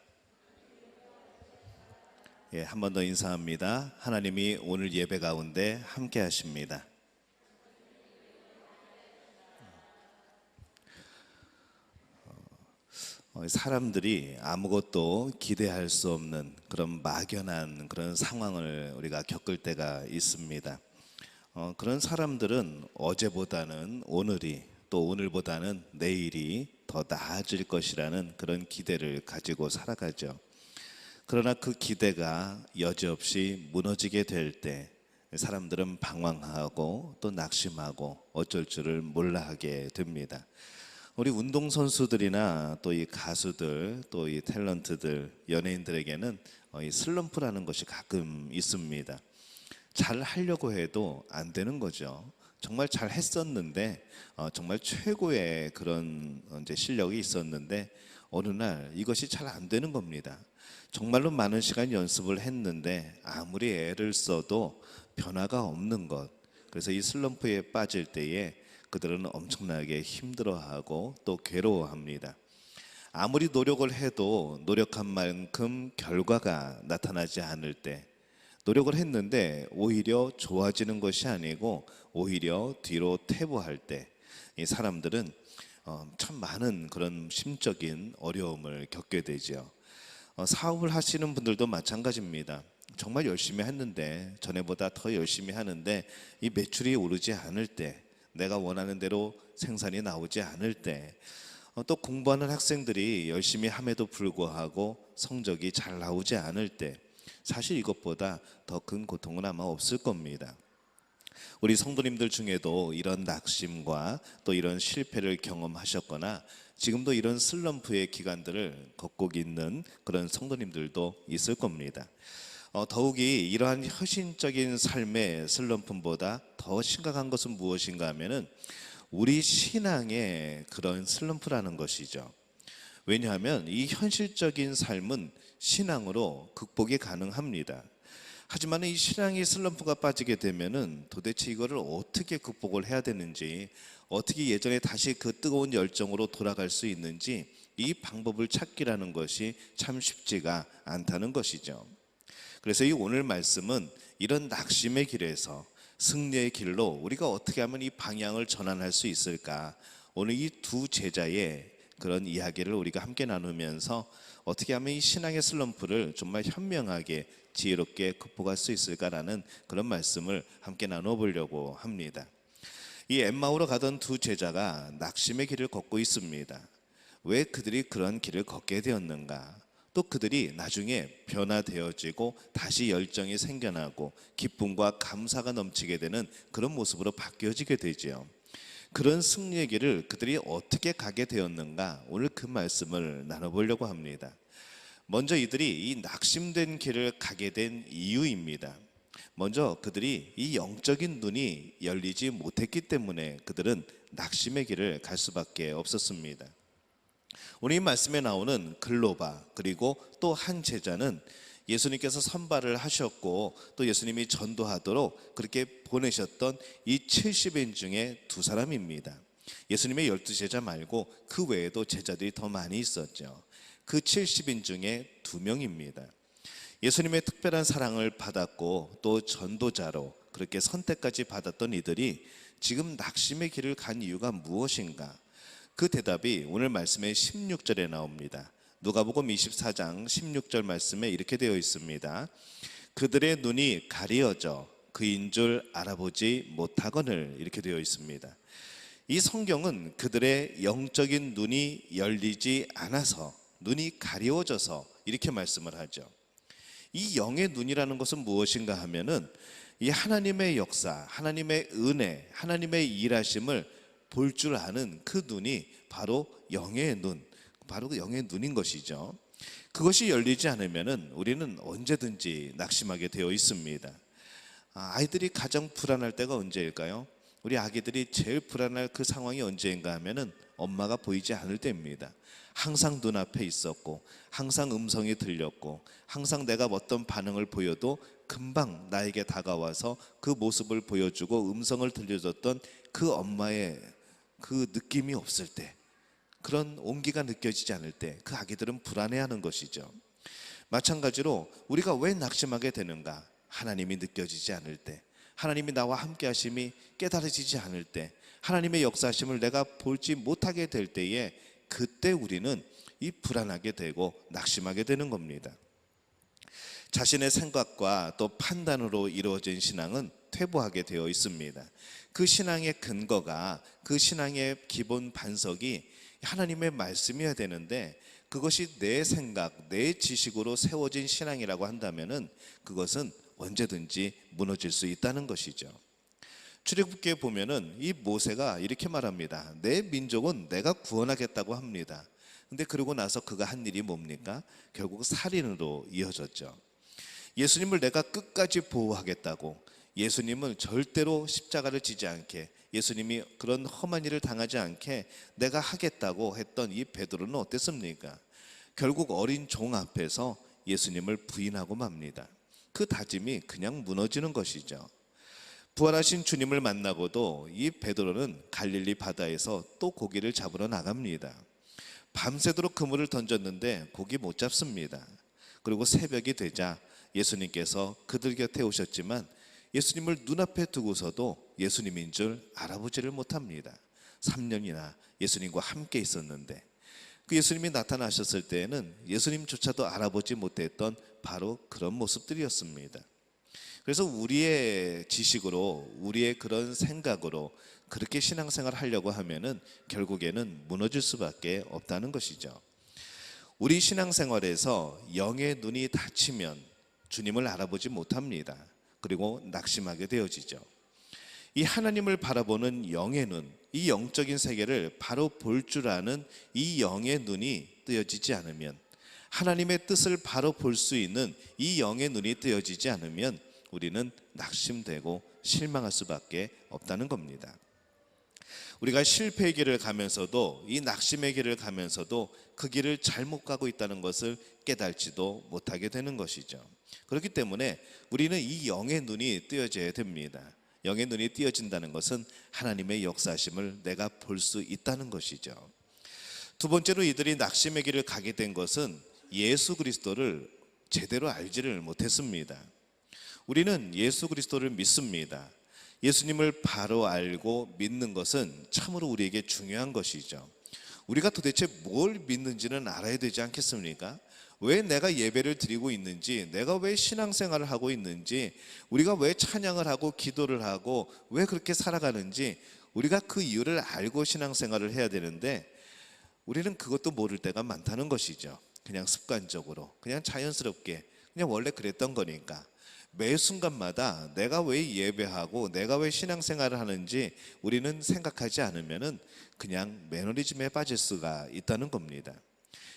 예, 한 번 더 인사합니다. 하나님이 오늘 예배 가운데 함께 하십니다. 사람들이 아무것도 기대할 수 없는 그런 막연한 그런 상황을 우리가 겪을 때가 있습니다. 그런 사람들은 어제보다는 오늘이, 또 오늘보다는 내일이 더 나아질 것이라는 그런 기대를 가지고 살아가죠. 그러나 그 기대가 여지없이 무너지게 될 때 사람들은 방황하고 또 낙심하고 어쩔 줄을 몰라 하게 됩니다. 우리 운동선수들이나 또 이 가수들, 또 이 탤런트들, 연예인들에게는 이 슬럼프라는 것이 가끔 있습니다. 잘 하려고 해도 안 되는 거죠. 정말 잘 했었는데, 정말 최고의 그런 이제 실력이 있었는데 어느 날 이것이 잘 안 되는 겁니다. 정말로 많은 시간 연습을 했는데 아무리 애를 써도 변화가 없는 것. 그래서 이 슬럼프에 빠질 때에 그들은 엄청나게 힘들어하고 또 괴로워합니다. 아무리 노력을 해도 노력한 만큼 결과가 나타나지 않을 때, 노력을 했는데 오히려 좋아지는 것이 아니고 오히려 뒤로 퇴보할 때, 이 사람들은 참 많은 그런 심적인 어려움을 겪게 되죠. 사업을 하시는 분들도 마찬가지입니다. 정말 열심히 했는데, 전에보다 더 열심히 하는데 이 매출이 오르지 않을 때, 내가 원하는 대로 생산이 나오지 않을 때, 또 공부하는 학생들이 열심히 함에도 불구하고 성적이 잘 나오지 않을 때, 사실 이것보다 더 큰 고통은 아마 없을 겁니다. 우리 성도님들 중에도 이런 낙심과 또 이런 실패를 경험하셨거나 지금도 이런 슬럼프의 기간들을 겪고 있는 그런 성도님들도 있을 겁니다. 더욱이 이러한 헌신적인 삶의 슬럼프보다 더 심각한 것은 무엇인가 하면은 우리 신앙의 그런 슬럼프라는 것이죠. 왜냐하면 이 현실적인 삶은 신앙으로 극복이 가능합니다. 하지만 이 신앙의 슬럼프가 빠지게 되면은 도대체 이거를 어떻게 극복을 해야 되는지, 어떻게 예전에 다시 그 뜨거운 열정으로 돌아갈 수 있는지, 이 방법을 찾기라는 것이 참 쉽지가 않다는 것이죠. 그래서 이 오늘 말씀은 이런 낙심의 길에서 승리의 길로 우리가 어떻게 하면 이 방향을 전환할 수 있을까, 오늘 이 두 제자의 그런 이야기를 우리가 함께 나누면서 어떻게 하면 이 신앙의 슬럼프를 정말 현명하게 지혜롭게 극복할 수 있을까라는 그런 말씀을 함께 나눠보려고 합니다. 이 엠마오로 가던 두 제자가 낙심의 길을 걷고 있습니다. 왜 그들이 그런 길을 걷게 되었는가? 또 그들이 나중에 변화되어지고 다시 열정이 생겨나고 기쁨과 감사가 넘치게 되는 그런 모습으로 바뀌어지게 되죠. 그런 승리의 길을 그들이 어떻게 가게 되었는가, 오늘 그 말씀을 나눠보려고 합니다. 먼저 이들이 이 낙심된 길을 가게 된 이유입니다. 먼저 그들이 이 영적인 눈이 열리지 못했기 때문에 그들은 낙심의 길을 갈 수밖에 없었습니다. 오늘 이 말씀에 나오는 글로바, 그리고 또 한 제자는 예수님께서 선발을 하셨고 또 예수님이 전도하도록 그렇게 보내셨던 이 70인 중에 두 사람입니다. 예수님의 12제자 말고 그 외에도 제자들이 더 많이 있었죠. 그 70인 중에 2명입니다. 예수님의 특별한 사랑을 받았고 또 전도자로 그렇게 선택까지 받았던 이들이 지금 낙심의 길을 간 이유가 무엇인가? 그 대답이 오늘 말씀의 16절에 나옵니다. 누가복음 24장 16절 말씀에 이렇게 되어 있습니다. 그들의 눈이 가리어져 그인 줄 알아보지 못하거늘, 이렇게 되어 있습니다. 이 성경은 그들의 영적인 눈이 열리지 않아서, 눈이 가리워져서 이렇게 말씀을 하죠. 이 영의 눈이라는 것은 무엇인가 하면은 이 하나님의 역사, 하나님의 은혜, 하나님의 일하심을 볼 줄 아는 그 눈이 바로 영의 눈, 바로 그 영의 눈인 것이죠. 그것이 열리지 않으면은 우리는 언제든지 낙심하게 되어 있습니다. 아이들이 가장 불안할 때가 언제일까요? 우리 아기들이 제일 불안할 그 상황이 언제인가 하면은 엄마가 보이지 않을 때입니다. 항상 눈앞에 있었고 항상 음성이 들렸고 항상 내가 어떤 반응을 보여도 금방 나에게 다가와서 그 모습을 보여주고 음성을 들려줬던 그 엄마의 그 느낌이 없을 때, 그런 온기가 느껴지지 않을 때 그 아기들은 불안해하는 것이죠. 마찬가지로 우리가 왜 낙심하게 되는가? 하나님이 느껴지지 않을 때, 하나님이 나와 함께 하심이 깨달아지지 않을 때, 하나님의 역사하심을 내가 볼지 못하게 될 때에 그때 우리는 이 불안하게 되고 낙심하게 되는 겁니다. 자신의 생각과 또 판단으로 이루어진 신앙은 퇴보하게 되어 있습니다. 그 신앙의 근거가, 그 신앙의 기본 반석이 하나님의 말씀이어야 되는데 그것이 내 생각, 내 지식으로 세워진 신앙이라고 한다면은 그것은 언제든지 무너질 수 있다는 것이죠. 출애굽기에 보면은 이 모세가 이렇게 말합니다. 내 민족은 내가 구원하겠다고 합니다. 근데 그러고 나서 그가 한 일이 뭡니까? 결국 살인으로 이어졌죠. 예수님을 내가 끝까지 보호하겠다고, 예수님은 절대로 십자가를 지지 않게, 예수님이 그런 험한 일을 당하지 않게 내가 하겠다고 했던 이 베드로는 어땠습니까? 결국 어린 종 앞에서 예수님을 부인하고 맙니다. 그 다짐이 그냥 무너지는 것이죠. 부활하신 주님을 만나고도 이 베드로는 갈릴리 바다에서 또 고기를 잡으러 나갑니다. 밤새도록 그물을 던졌는데 고기 못 잡습니다. 그리고 새벽이 되자 예수님께서 그들 곁에 오셨지만 예수님을 눈앞에 두고서도 예수님인 줄 알아보지를 못합니다. 3년이나 예수님과 함께 있었는데 그 예수님이 나타나셨을 때에는 예수님조차도 알아보지 못했던 바로 그런 모습들이었습니다. 그래서 우리의 지식으로, 우리의 그런 생각으로 그렇게 신앙생활을 하려고 하면은 결국에는 무너질 수밖에 없다는 것이죠. 우리 신앙생활에서 영의 눈이 닫히면 주님을 알아보지 못합니다. 그리고 낙심하게 되어지죠. 이 하나님을 바라보는 영의 눈, 이 영적인 세계를 바로 볼 줄 아는 이 영의 눈이 뜨여지지 않으면, 하나님의 뜻을 바로 볼 수 있는 이 영의 눈이 뜨여지지 않으면 우리는 낙심되고 실망할 수밖에 없다는 겁니다. 우리가 실패의 길을 가면서도, 이 낙심의 길을 가면서도 그 길을 잘못 가고 있다는 것을 깨달지도 못하게 되는 것이죠. 그렇기 때문에 우리는 이 영의 눈이 뜨여져야 됩니다. 영의 눈이 뜨여진다는 것은 하나님의 역사심을 내가 볼 수 있다는 것이죠. 두 번째로 이들이 낙심의 길을 가게 된 것은 예수 그리스도를 제대로 알지를 못했습니다. 우리는 예수 그리스도를 믿습니다. 예수님을 바로 알고 믿는 것은 참으로 우리에게 중요한 것이죠. 우리가 도대체 뭘 믿는지는 알아야 되지 않겠습니까? 왜 내가 예배를 드리고 있는지, 내가 왜 신앙생활을 하고 있는지, 우리가 왜 찬양을 하고 기도를 하고 왜 그렇게 살아가는지 우리가 그 이유를 알고 신앙생활을 해야 되는데 우리는 그것도 모를 때가 많다는 것이죠. 그냥 습관적으로, 그냥 자연스럽게, 그냥 원래 그랬던 거니까 매 순간마다 내가 왜 예배하고 내가 왜 신앙생활을 하는지 우리는 생각하지 않으면은 그냥 매너리즘에 빠질 수가 있다는 겁니다.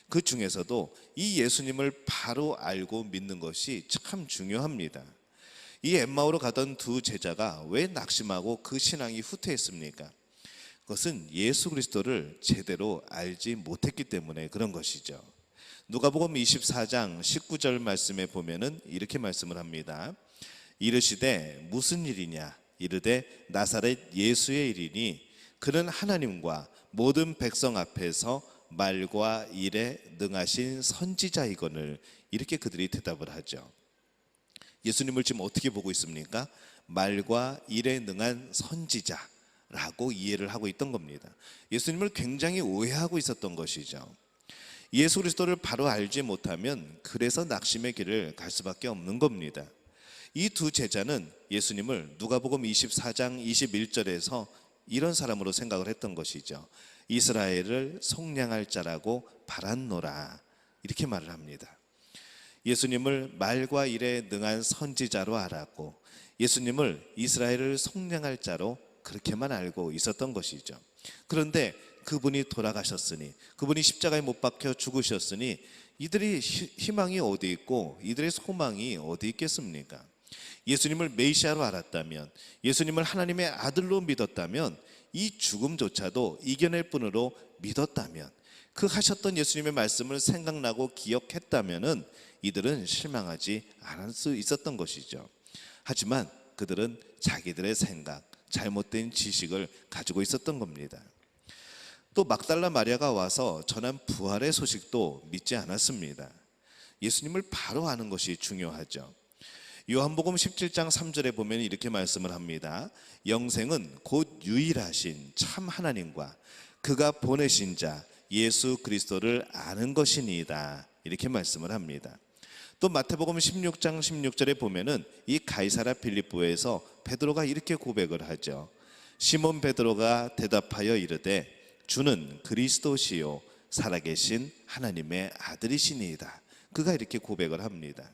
그 중에서도 이 예수님을 바로 알고 믿는 것이 참 중요합니다. 이 엠마오로 가던 두 제자가 왜 낙심하고 그 신앙이 후퇴했습니까? 그것은 예수 그리스도를 제대로 알지 못했기 때문에 그런 것이죠. 누가복음 24장 19절 말씀에 보면은 이렇게 말씀을 합니다. 이르시되 무슨 일이냐? 이르되 나사렛 예수의 일이니 그는 하나님과 모든 백성 앞에서 말과 일에 능하신 선지자이거늘. 이렇게 그들이 대답을 하죠. 예수님을 지금 어떻게 보고 있습니까? 말과 일에 능한 선지자라고 이해를 하고 있던 겁니다. 예수님을 굉장히 오해하고 있었던 것이죠. 예수 그리스도를 바로 알지 못하면 그래서 낙심의 길을 갈 수밖에 없는 겁니다. 이 두 제자는 예수님을 누가복음 24장 21절에서 이런 사람으로 생각을 했던 것이죠. 이스라엘을 속량할 자라고 바랐노라, 이렇게 말을 합니다. 예수님을 말과 일에 능한 선지자로 알았고 예수님을 이스라엘을 속량할 자로 그렇게만 알고 있었던 것이죠. 그런데 그분이 돌아가셨으니, 그분이 십자가에 못 박혀 죽으셨으니 이들이 희망이 어디 있고 이들의 소망이 어디 있겠습니까? 예수님을 메시아로 알았다면, 예수님을 하나님의 아들로 믿었다면 이 죽음조차도 이겨낼 분으로 믿었다면, 그 하셨던 예수님의 말씀을 생각나고 기억했다면은 이들은 실망하지 않을 수 있었던 것이죠. 하지만 그들은 자기들의 생각, 잘못된 지식을 가지고 있었던 겁니다. 또 막달라 마리아가 와서 전한 부활의 소식도 믿지 않았습니다. 예수님을 바로 아는 것이 중요하죠. 요한복음 17장 3절에 보면 이렇게 말씀을 합니다. 영생은 곧 유일하신 참 하나님과 그가 보내신 자 예수 그리스도를 아는 것이니이다. 이렇게 말씀을 합니다. 또 마태복음 16장 16절에 보면은 이 가이사랴 빌립보에서 베드로가 이렇게 고백을 하죠. 시몬 베드로가 대답하여 이르되 주는 그리스도시요 살아계신 하나님의 아들이시니이다. 그가 이렇게 고백을 합니다.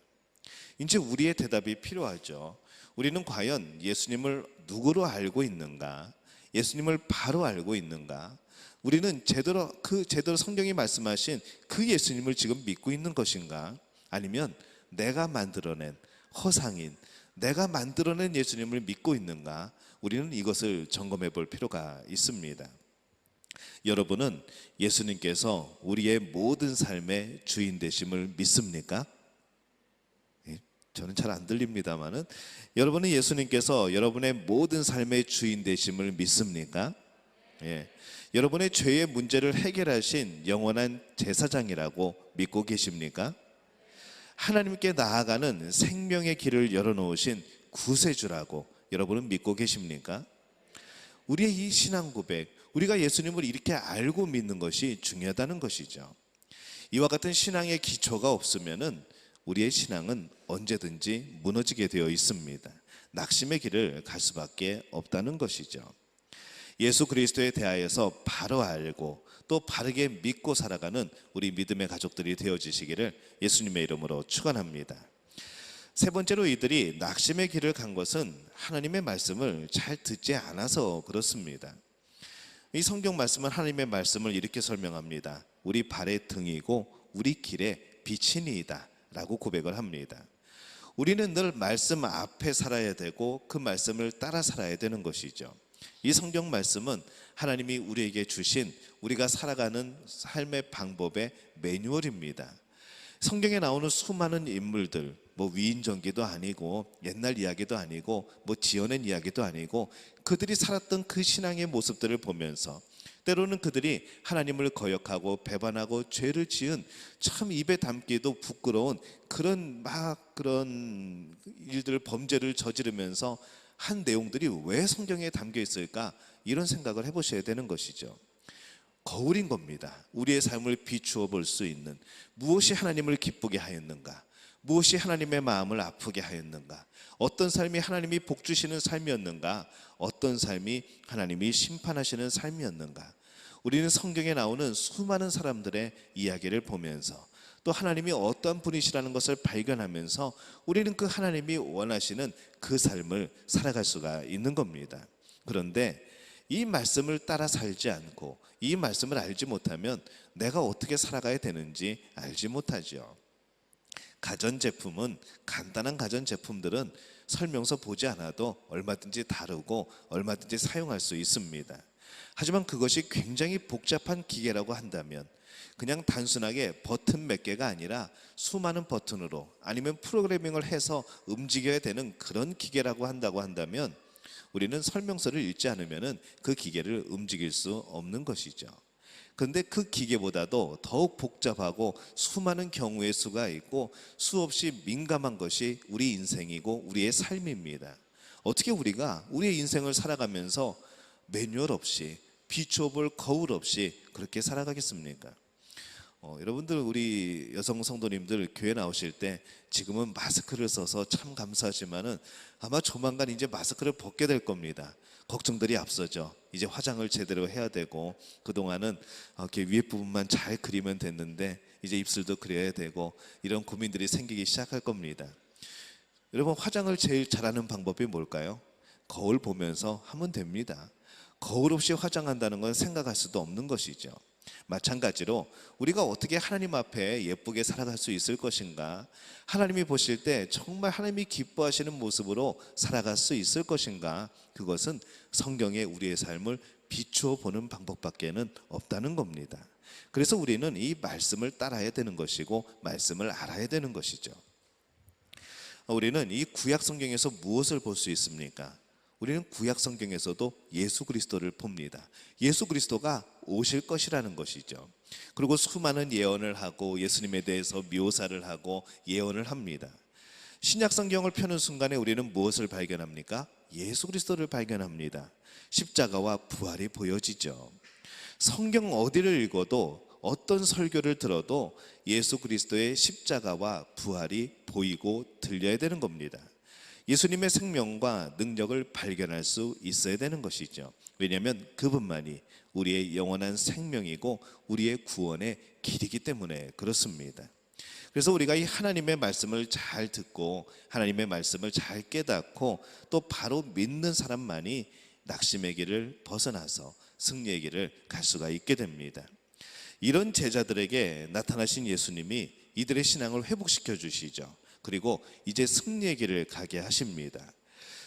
이제 우리의 대답이 필요하죠. 우리는 과연 예수님을 누구로 알고 있는가? 예수님을 바로 알고 있는가? 우리는 제대로 성경이 말씀하신 그 예수님을 지금 믿고 있는 것인가? 아니면 내가 만들어낸 허상인, 내가 만들어낸 예수님을 믿고 있는가? 우리는 이것을 점검해 볼 필요가 있습니다. 여러분은 예수님께서 우리의 모든 삶의 주인 되심을 믿습니까? 저는 잘 안 들립니다만은, 여러분은 예수님께서 여러분의 모든 삶의 주인 되심을 믿습니까? 예. 여러분의 죄의 문제를 해결하신 영원한 제사장이라고 믿고 계십니까? 하나님께 나아가는 생명의 길을 열어놓으신 구세주라고 여러분은 믿고 계십니까? 우리의 이 신앙 고백, 우리가 예수님을 이렇게 알고 믿는 것이 중요하다는 것이죠. 이와 같은 신앙의 기초가 없으면은 우리의 신앙은 언제든지 무너지게 되어 있습니다. 낙심의 길을 갈 수밖에 없다는 것이죠. 예수 그리스도에 대하여서 바로 알고 또 바르게 믿고 살아가는 우리 믿음의 가족들이 되어지시기를 예수님의 이름으로 축원합니다. 세 번째로 이들이 낙심의 길을 간 것은 하나님의 말씀을 잘 듣지 않아서 그렇습니다. 이 성경 말씀은 하나님의 말씀을 이렇게 설명합니다. 우리 발의 등이고 우리 길의 빛이니이다 라고 고백을 합니다. 우리는 늘 말씀 앞에 살아야 되고 그 말씀을 따라 살아야 되는 것이죠. 이 성경 말씀은 하나님이 우리에게 주신 우리가 살아가는 삶의 방법의 매뉴얼입니다. 성경에 나오는 수많은 인물들, 위인전기도 아니고 옛날 이야기도 아니고 지어낸 이야기도 아니고 그들이 살았던 그 신앙의 모습들을 보면서 때로는 그들이 하나님을 거역하고 배반하고 죄를 지은 참 입에 담기도 부끄러운 그런 일들을, 범죄를 저지르면서 한 내용들이 왜 성경에 담겨 있을까? 이런 생각을 해보셔야 되는 것이죠. 거울인 겁니다. 우리의 삶을 비추어 볼 수 있는, 무엇이 하나님을 기쁘게 하였는가? 무엇이 하나님의 마음을 아프게 하였는가? 어떤 삶이 하나님이 복 주시는 삶이었는가? 어떤 삶이 하나님이 심판하시는 삶이었는가? 우리는 성경에 나오는 수많은 사람들의 이야기를 보면서 또 하나님이 어떠한 분이시라는 것을 발견하면서 우리는 그 하나님이 원하시는 그 삶을 살아갈 수가 있는 겁니다. 그런데 이 말씀을 따라 살지 않고 이 말씀을 알지 못하면 내가 어떻게 살아가야 되는지 알지 못하죠. 가전제품은, 간단한 가전제품들은 설명서 보지 않아도 얼마든지 다루고 얼마든지 사용할 수 있습니다. 하지만 그것이 굉장히 복잡한 기계라고 한다면, 그냥 단순하게 버튼 몇 개가 아니라 수많은 버튼으로 아니면 프로그래밍을 해서 움직여야 되는 그런 기계라고 한다면 우리는 설명서를 읽지 않으면 그 기계를 움직일 수 없는 것이죠. 그런데 그 기계보다도 더욱 복잡하고 수많은 경우의 수가 있고 수없이 민감한 것이 우리 인생이고 우리의 삶입니다. 어떻게 우리가 우리의 인생을 살아가면서 매뉴얼 없이, 비추어 볼 거울 없이 그렇게 살아가겠습니까? 여러분들, 우리 여성 성도님들 교회 나오실 때 지금은 마스크를 써서 참 감사하지만은 아마 조만간 이제 마스크를 벗게 될 겁니다. 걱정들이 앞서죠. 이제 화장을 제대로 해야 되고, 그동안은 이렇게 위에 부분만 잘 그리면 됐는데 이제 입술도 그려야 되고, 이런 고민들이 생기기 시작할 겁니다. 여러분, 화장을 제일 잘하는 방법이 뭘까요? 거울 보면서 하면 됩니다. 거울 없이 화장한다는 건 생각할 수도 없는 것이죠. 마찬가지로 우리가 어떻게 하나님 앞에 예쁘게 살아갈 수 있을 것인가, 하나님이 보실 때 정말 하나님이 기뻐하시는 모습으로 살아갈 수 있을 것인가, 그것은 성경에 우리의 삶을 비추어 보는 방법밖에는 없다는 겁니다. 그래서 우리는 이 말씀을 따라야 되는 것이고 말씀을 알아야 되는 것이죠. 우리는 이 구약 성경에서 무엇을 볼 수 있습니까? 우리는 구약 성경에서도 예수 그리스도를 봅니다. 예수 그리스도가 오실 것이라는 것이죠. 그리고 수많은 예언을 하고 예수님에 대해서 묘사를 하고 예언을 합니다. 신약 성경을 펴는 순간에 우리는 무엇을 발견합니까? 예수 그리스도를 발견합니다. 십자가와 부활이 보여지죠. 성경 어디를 읽어도 어떤 설교를 들어도 예수 그리스도의 십자가와 부활이 보이고 들려야 되는 겁니다. 예수님의 생명과 능력을 발견할 수 있어야 되는 것이죠. 왜냐하면 그분만이 우리의 영원한 생명이고 우리의 구원의 길이기 때문에 그렇습니다. 그래서 우리가 이 하나님의 말씀을 잘 듣고 하나님의 말씀을 잘 깨닫고 또 바로 믿는 사람만이 낙심의 길을 벗어나서 승리의 길을 갈 수가 있게 됩니다. 이런 제자들에게 나타나신 예수님이 이들의 신앙을 회복시켜 주시죠. 그리고 이제 승리의 길을 가게 하십니다.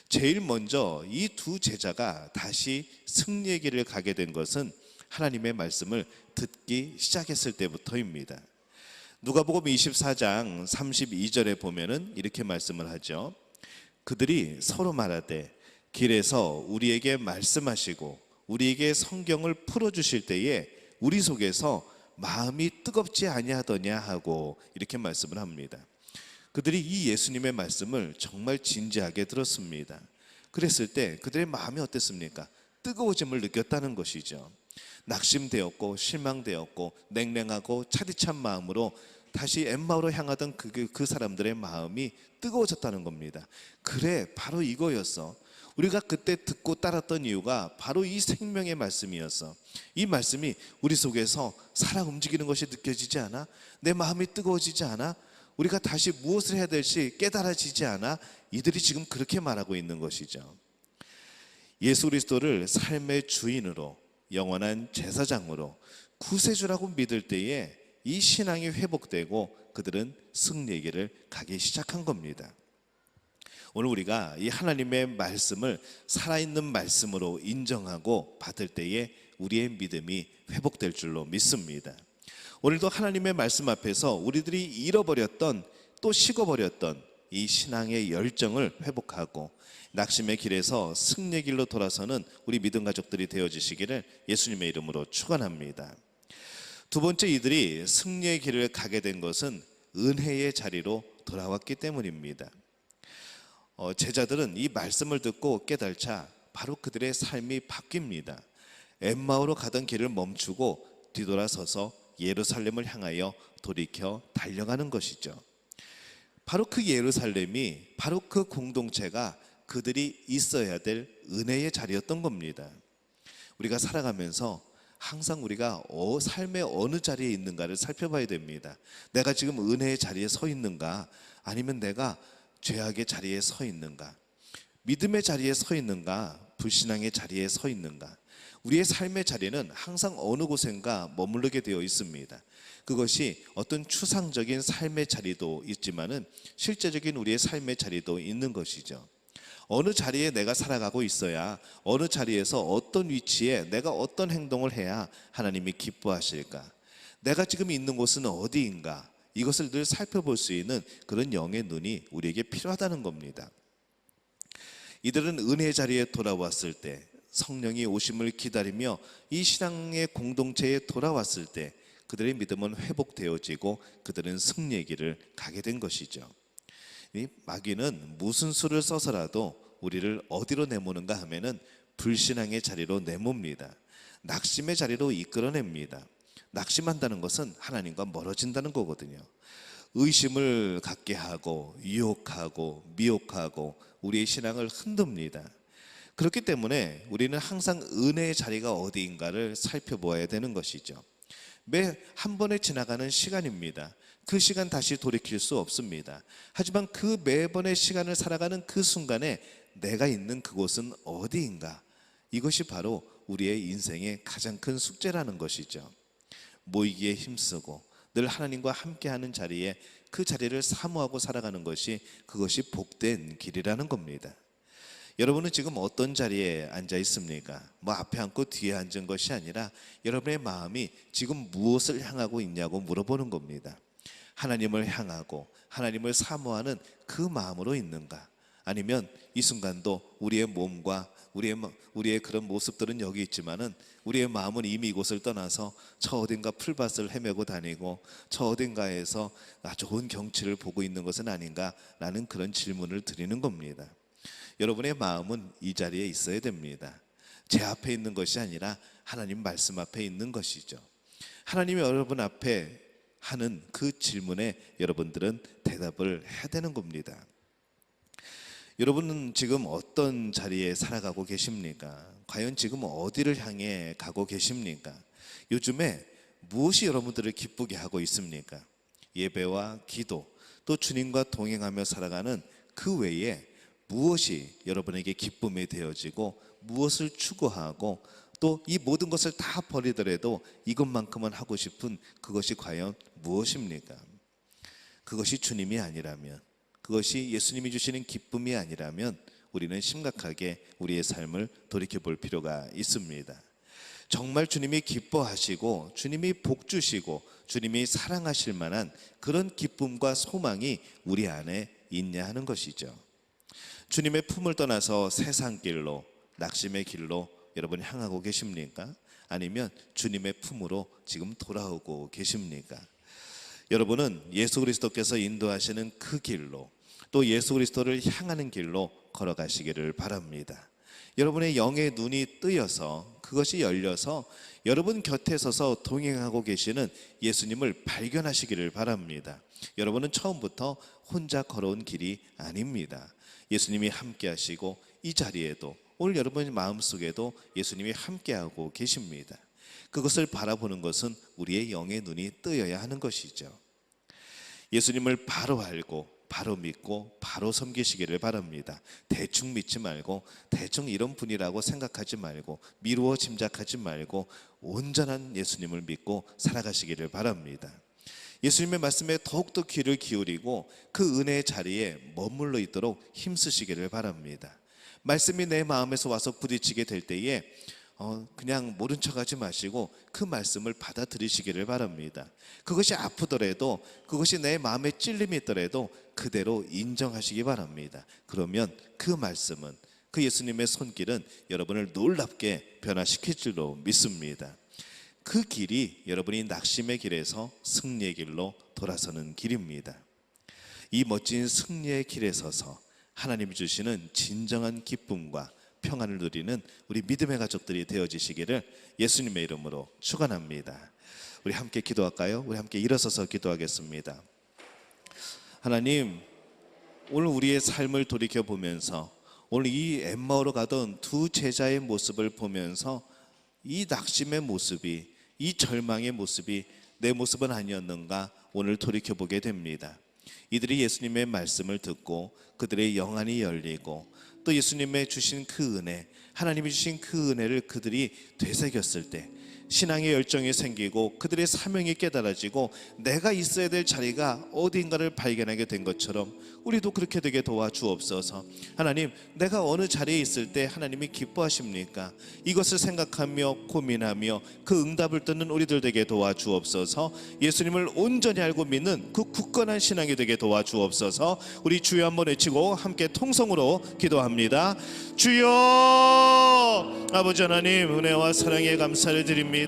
제일 먼저 이 두 제자가 다시 승리의 길을 가게 된 것은 하나님의 말씀을 듣기 시작했을 때부터입니다. 누가복음 24장 32절에 보면은 이렇게 말씀을 하죠. 그들이 서로 말하되 길에서 우리에게 말씀하시고 우리에게 성경을 풀어주실 때에 우리 속에서 마음이 뜨겁지 아니하더냐 하고 이렇게 말씀을 합니다. 그들이 이 예수님의 말씀을 정말 진지하게 들었습니다. 그랬을 때 그들의 마음이 어땠습니까? 뜨거워짐을 느꼈다는 것이죠. 낙심되었고 실망되었고 냉랭하고 차디찬 마음으로 다시 엠마오로 향하던 그 사람들의 마음이 뜨거워졌다는 겁니다. 그래, 바로 이거였어. 우리가 그때 듣고 따랐던 이유가 바로 이 생명의 말씀이었어. 이 말씀이 우리 속에서 살아 움직이는 것이 느껴지지 않아? 내 마음이 뜨거워지지 않아? 우리가 다시 무엇을 해야 될지 깨달아지지 않아? 이들이 지금 그렇게 말하고 있는 것이죠. 예수 그리스도를 삶의 주인으로, 영원한 제사장으로, 구세주라고 믿을 때에 이 신앙이 회복되고 그들은 승리의 길을 가기 시작한 겁니다. 오늘 우리가 이 하나님의 말씀을 살아있는 말씀으로 인정하고 받을 때에 우리의 믿음이 회복될 줄로 믿습니다. 오늘도 하나님의 말씀 앞에서 우리들이 잃어버렸던, 또 식어버렸던 이 신앙의 열정을 회복하고 낙심의 길에서 승리의 길로 돌아서는 우리 믿음 가족들이 되어주시기를 예수님의 이름으로 축원합니다. 두 번째, 이들이 승리의 길을 가게 된 것은 은혜의 자리로 돌아왔기 때문입니다. 제자들은 이 말씀을 듣고 깨달자 바로 그들의 삶이 바뀝니다. 엠마오로 가던 길을 멈추고 뒤돌아서서 예루살렘을 향하여 돌이켜 달려가는 것이죠. 바로 그 예루살렘이, 바로 그 공동체가 그들이 있어야 될 은혜의 자리였던 겁니다. 우리가 살아가면서 항상 우리가 삶의 어느 자리에 있는가를 살펴봐야 됩니다. 내가 지금 은혜의 자리에 서 있는가, 아니면 내가 죄악의 자리에 서 있는가, 믿음의 자리에 서 있는가, 불신앙의 자리에 서 있는가. 우리의 삶의 자리는 항상 어느 곳인가 머무르게 되어 있습니다. 그것이 어떤 추상적인 삶의 자리도 있지만은 실제적인 우리의 삶의 자리도 있는 것이죠. 어느 자리에 내가 살아가고 있어야, 어느 자리에서 어떤 위치에 내가 어떤 행동을 해야 하나님이 기뻐하실까, 내가 지금 있는 곳은 어디인가, 이것을 늘 살펴볼 수 있는 그런 영의 눈이 우리에게 필요하다는 겁니다. 이들은 은혜의 자리에 돌아왔을 때, 성령이 오심을 기다리며 이 신앙의 공동체에 돌아왔을 때 그들의 믿음은 회복되어지고 그들은 승리의 길을 가게 된 것이죠. 이 마귀는 무슨 수를 써서라도 우리를 어디로 내모는가 하면은 불신앙의 자리로 내몹니다. 낙심의 자리로 이끌어냅니다. 낙심한다는 것은 하나님과 멀어진다는 거거든요. 의심을 갖게 하고 유혹하고 미혹하고 우리의 신앙을 흔듭니다. 그렇기 때문에 우리는 항상 은혜의 자리가 어디인가를 살펴보아야 되는 것이죠. 매 한 번에 지나가는 시간입니다. 그 시간 다시 돌이킬 수 없습니다. 하지만 그 매번의 시간을 살아가는 그 순간에 내가 있는 그곳은 어디인가, 이것이 바로 우리의 인생의 가장 큰 숙제라는 것이죠. 모이기에 힘쓰고 늘 하나님과 함께하는 자리에 그 자리를 사모하고 살아가는 것이 그것이 복된 길이라는 겁니다. 여러분은 지금 어떤 자리에 앉아 있습니까? 뭐 앞에 앉고 뒤에 앉은 것이 아니라 여러분의 마음이 지금 무엇을 향하고 있냐고 물어보는 겁니다. 하나님을 향하고 하나님을 사모하는 그 마음으로 있는가? 아니면 이 순간도 우리의 몸과 우리의 그런 모습들은 여기 있지만은 우리의 마음은 이미 이곳을 떠나서 저 어딘가 풀밭을 헤매고 다니고 저 어딘가에서 좋은 경치를 보고 있는 것은 아닌가? 라는 그런 질문을 드리는 겁니다. 여러분의 마음은 이 자리에 있어야 됩니다. 제 앞에 있는 것이 아니라 하나님 말씀 앞에 있는 것이죠. 하나님이 여러분 앞에 하는 그 질문에 여러분들은 대답을 해야 되는 겁니다. 여러분은 지금 어떤 자리에 살아가고 계십니까? 과연 지금 어디를 향해 가고 계십니까? 요즘에 무엇이 여러분들을 기쁘게 하고 있습니까? 예배와 기도, 또 주님과 동행하며 살아가는 그 외에 무엇이 여러분에게 기쁨이 되어지고 무엇을 추구하고 또 이 모든 것을 다 버리더라도 이것만큼은 하고 싶은 그것이 과연 무엇입니까? 그것이 주님이 아니라면, 그것이 예수님이 주시는 기쁨이 아니라면 우리는 심각하게 우리의 삶을 돌이켜볼 필요가 있습니다. 정말 주님이 기뻐하시고 주님이 복 주시고 주님이 사랑하실 만한 그런 기쁨과 소망이 우리 안에 있냐 하는 것이죠. 주님의 품을 떠나서 세상 길로, 낙심의 길로 여러분 향하고 계십니까? 아니면 주님의 품으로 지금 돌아오고 계십니까? 여러분은 예수 그리스도께서 인도하시는 그 길로, 또 예수 그리스도를 향하는 길로 걸어가시기를 바랍니다. 여러분의 영의 눈이 뜨여서, 그것이 열려서 여러분 곁에 서서 동행하고 계시는 예수님을 발견하시기를 바랍니다. 여러분은 처음부터 혼자 걸어온 길이 아닙니다. 예수님이 함께 하시고 이 자리에도, 오늘 여러분의 마음속에도 예수님이 함께하고 계십니다. 그것을 바라보는 것은 우리의 영의 눈이 뜨여야 하는 것이죠. 예수님을 바로 알고 바로 믿고 바로 섬기시기를 바랍니다. 대충 믿지 말고 대충 이런 분이라고 생각하지 말고 미루어 짐작하지 말고 온전한 예수님을 믿고 살아가시기를 바랍니다. 예수님의 말씀에 더욱더 귀를 기울이고 그 은혜의 자리에 머물러 있도록 힘쓰시기를 바랍니다. 말씀이 내 마음에서 와서 부딪히게 될 때에 그냥 모른 척하지 마시고 그 말씀을 받아들이시기를 바랍니다. 그것이 아프더라도, 그것이 내 마음에 찔림이 있더라도 그대로 인정하시기 바랍니다. 그러면 그 말씀은, 그 예수님의 손길은 여러분을 놀랍게 변화시킬 줄로 믿습니다. 그 길이 여러분이 낙심의 길에서 승리의 길로 돌아서는 길입니다. 이 멋진 승리의 길에 서서 하나님이 주시는 진정한 기쁨과 평안을 누리는 우리 믿음의 가족들이 되어지시기를 예수님의 이름으로 축원합니다. 우리 함께 기도할까요? 우리 함께 일어서서 기도하겠습니다. 하나님, 오늘 우리의 삶을 돌이켜보면서 오늘 이 엠마오로 가던 두 제자의 모습을 보면서 이 낙심의 모습이, 이 절망의 모습이 내 모습은 아니었는가 오늘 돌이켜보게 됩니다. 이들이 예수님의 말씀을 듣고 그들의 영안이 열리고 또 예수님의 주신 그 은혜, 하나님이 주신 그 은혜를 그들이 되새겼을 때 신앙의 열정이 생기고 그들의 사명이 깨달아지고 내가 있어야 될 자리가 어딘가를 발견하게 된 것처럼 우리도 그렇게 되게 도와주옵소서. 하나님, 내가 어느 자리에 있을 때 하나님이 기뻐하십니까? 이것을 생각하며 고민하며 그 응답을 듣는 우리들 되게 도와주옵소서. 예수님을 온전히 알고 믿는 그 굳건한 신앙이 되게 도와주옵소서. 우리 주여 한번 외치고 함께 통성으로 기도합니다. 주여, 아버지 하나님, 은혜와 사랑에 감사를 드립니다.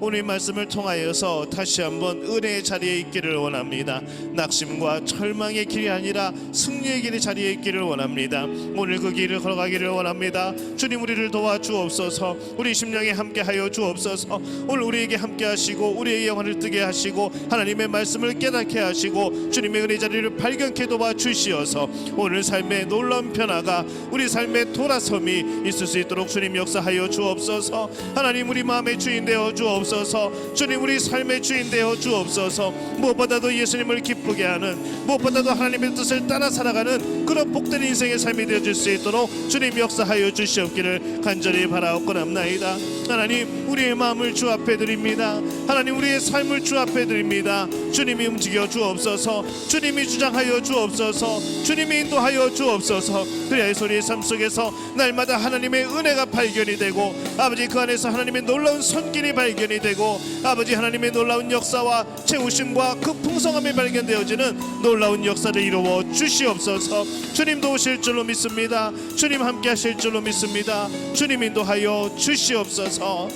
오늘 말씀을 통하여서 다시 한번 은혜의 자리에 있기를 원합니다. 낙심과 절망의 길이 아니라 승리의 길의 자리에 있기를 원합니다. 오늘 그 길을 걸어가기를 원합니다. 주님, 우리를 도와주옵소서. 우리 심령에 함께하여 주옵소서. 오늘 우리에게 함께하시고 우리의 영혼을 뜨게 하시고 하나님의 말씀을 깨닫게 하시고 주님의 은혜 자리를 발견케 도와주시어서 오늘 삶의 놀라운 변화가 우리 삶의 돌아섬이 있을 수 있도록 주님 역사하여 주옵소서. 하나님, 우리 마음의 주인 되어 주옵소서. 주님, 우리 삶의 주인 되어 주옵소서. 무엇보다도 예수님을 기쁘게 하는, 무엇보다도 하나님의 뜻을 따라 살아가는 그런 복된 인생의 삶이 되어질 수 있도록 주님 역사하여 주시옵기를 간절히 바라옵고남나이다. 하나님, 우리의 마음을 주 앞에 드립니다. 하나님, 우리의 삶을 주 앞에 드립니다. 주님이 움직여 주옵소서. 주님이 주장하여 주옵소서. 주님이 인도하여 주옵소서. 그래야 우리의 삶 속에서 날마다 하나님의 은혜가 발견이 되고, 아버지 그 안에서 하나님의 놀라운 손길이 발견이 되고, 아버지 하나님의 놀라운 역사와 채우심과 그 풍성함이 발견되어지는 놀라운 역사를 이루어 주시옵소서. 주님 도우실 줄로 믿습니다. 주님 함께 하실 줄로 믿습니다. 주님 인도하여 주시옵소서.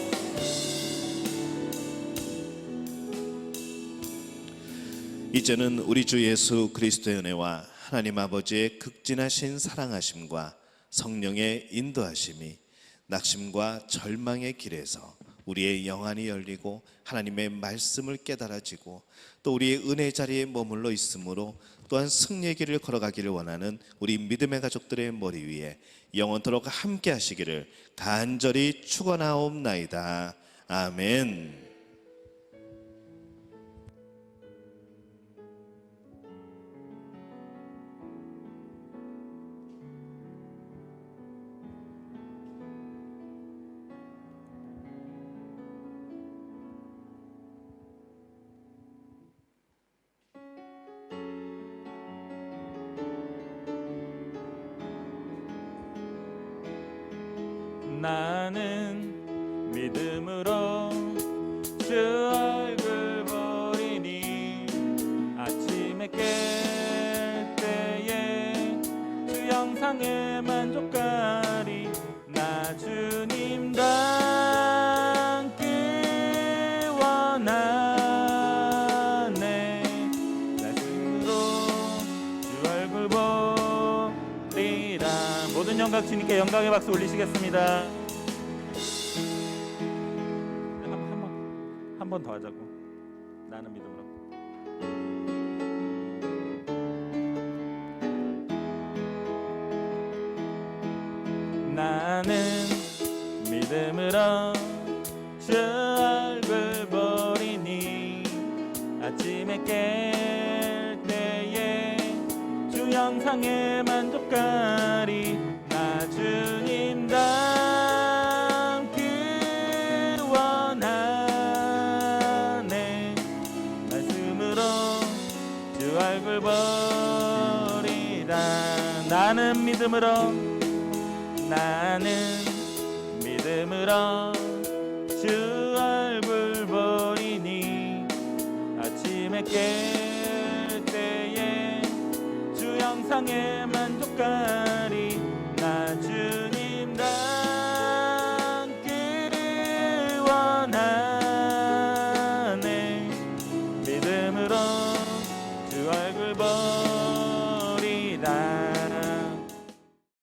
이제는 우리 주 예수 그리스도의 은혜와 하나님 아버지의 극진하신 사랑하심과 성령의 인도하심이 낙심과 절망의 길에서 우리의 영안이 열리고 하나님의 말씀을 깨달아지고 또 우리의 은혜 자리에 머물러 있으므로 또한 승리의 길을 걸어가기를 원하는 우리 믿음의 가족들의 머리 위에 영원토록 함께 하시기를 간절히 축원하옵나이다. 아멘. 나는 믿음으로 주 얼굴 보리니 아침에 깰 때에 주 영상에 만족하리. 나 주님 닮기 원하네. 말씀으로 주 얼굴 보리라. 모든 영광 주님께 영광의 박수 올리시겠습니다. 한 번 더 하자고. 나는 믿음으로. 나는 믿음으로 주 얼굴 보리니 아침에 깰 때에 주 영상에 만족하리. 나 주님 닮기 원하네. 말씀으로 주 얼굴 보리라. 나는 믿음으로 주 얼굴 보리니 아침에 깰 때에 주 영상에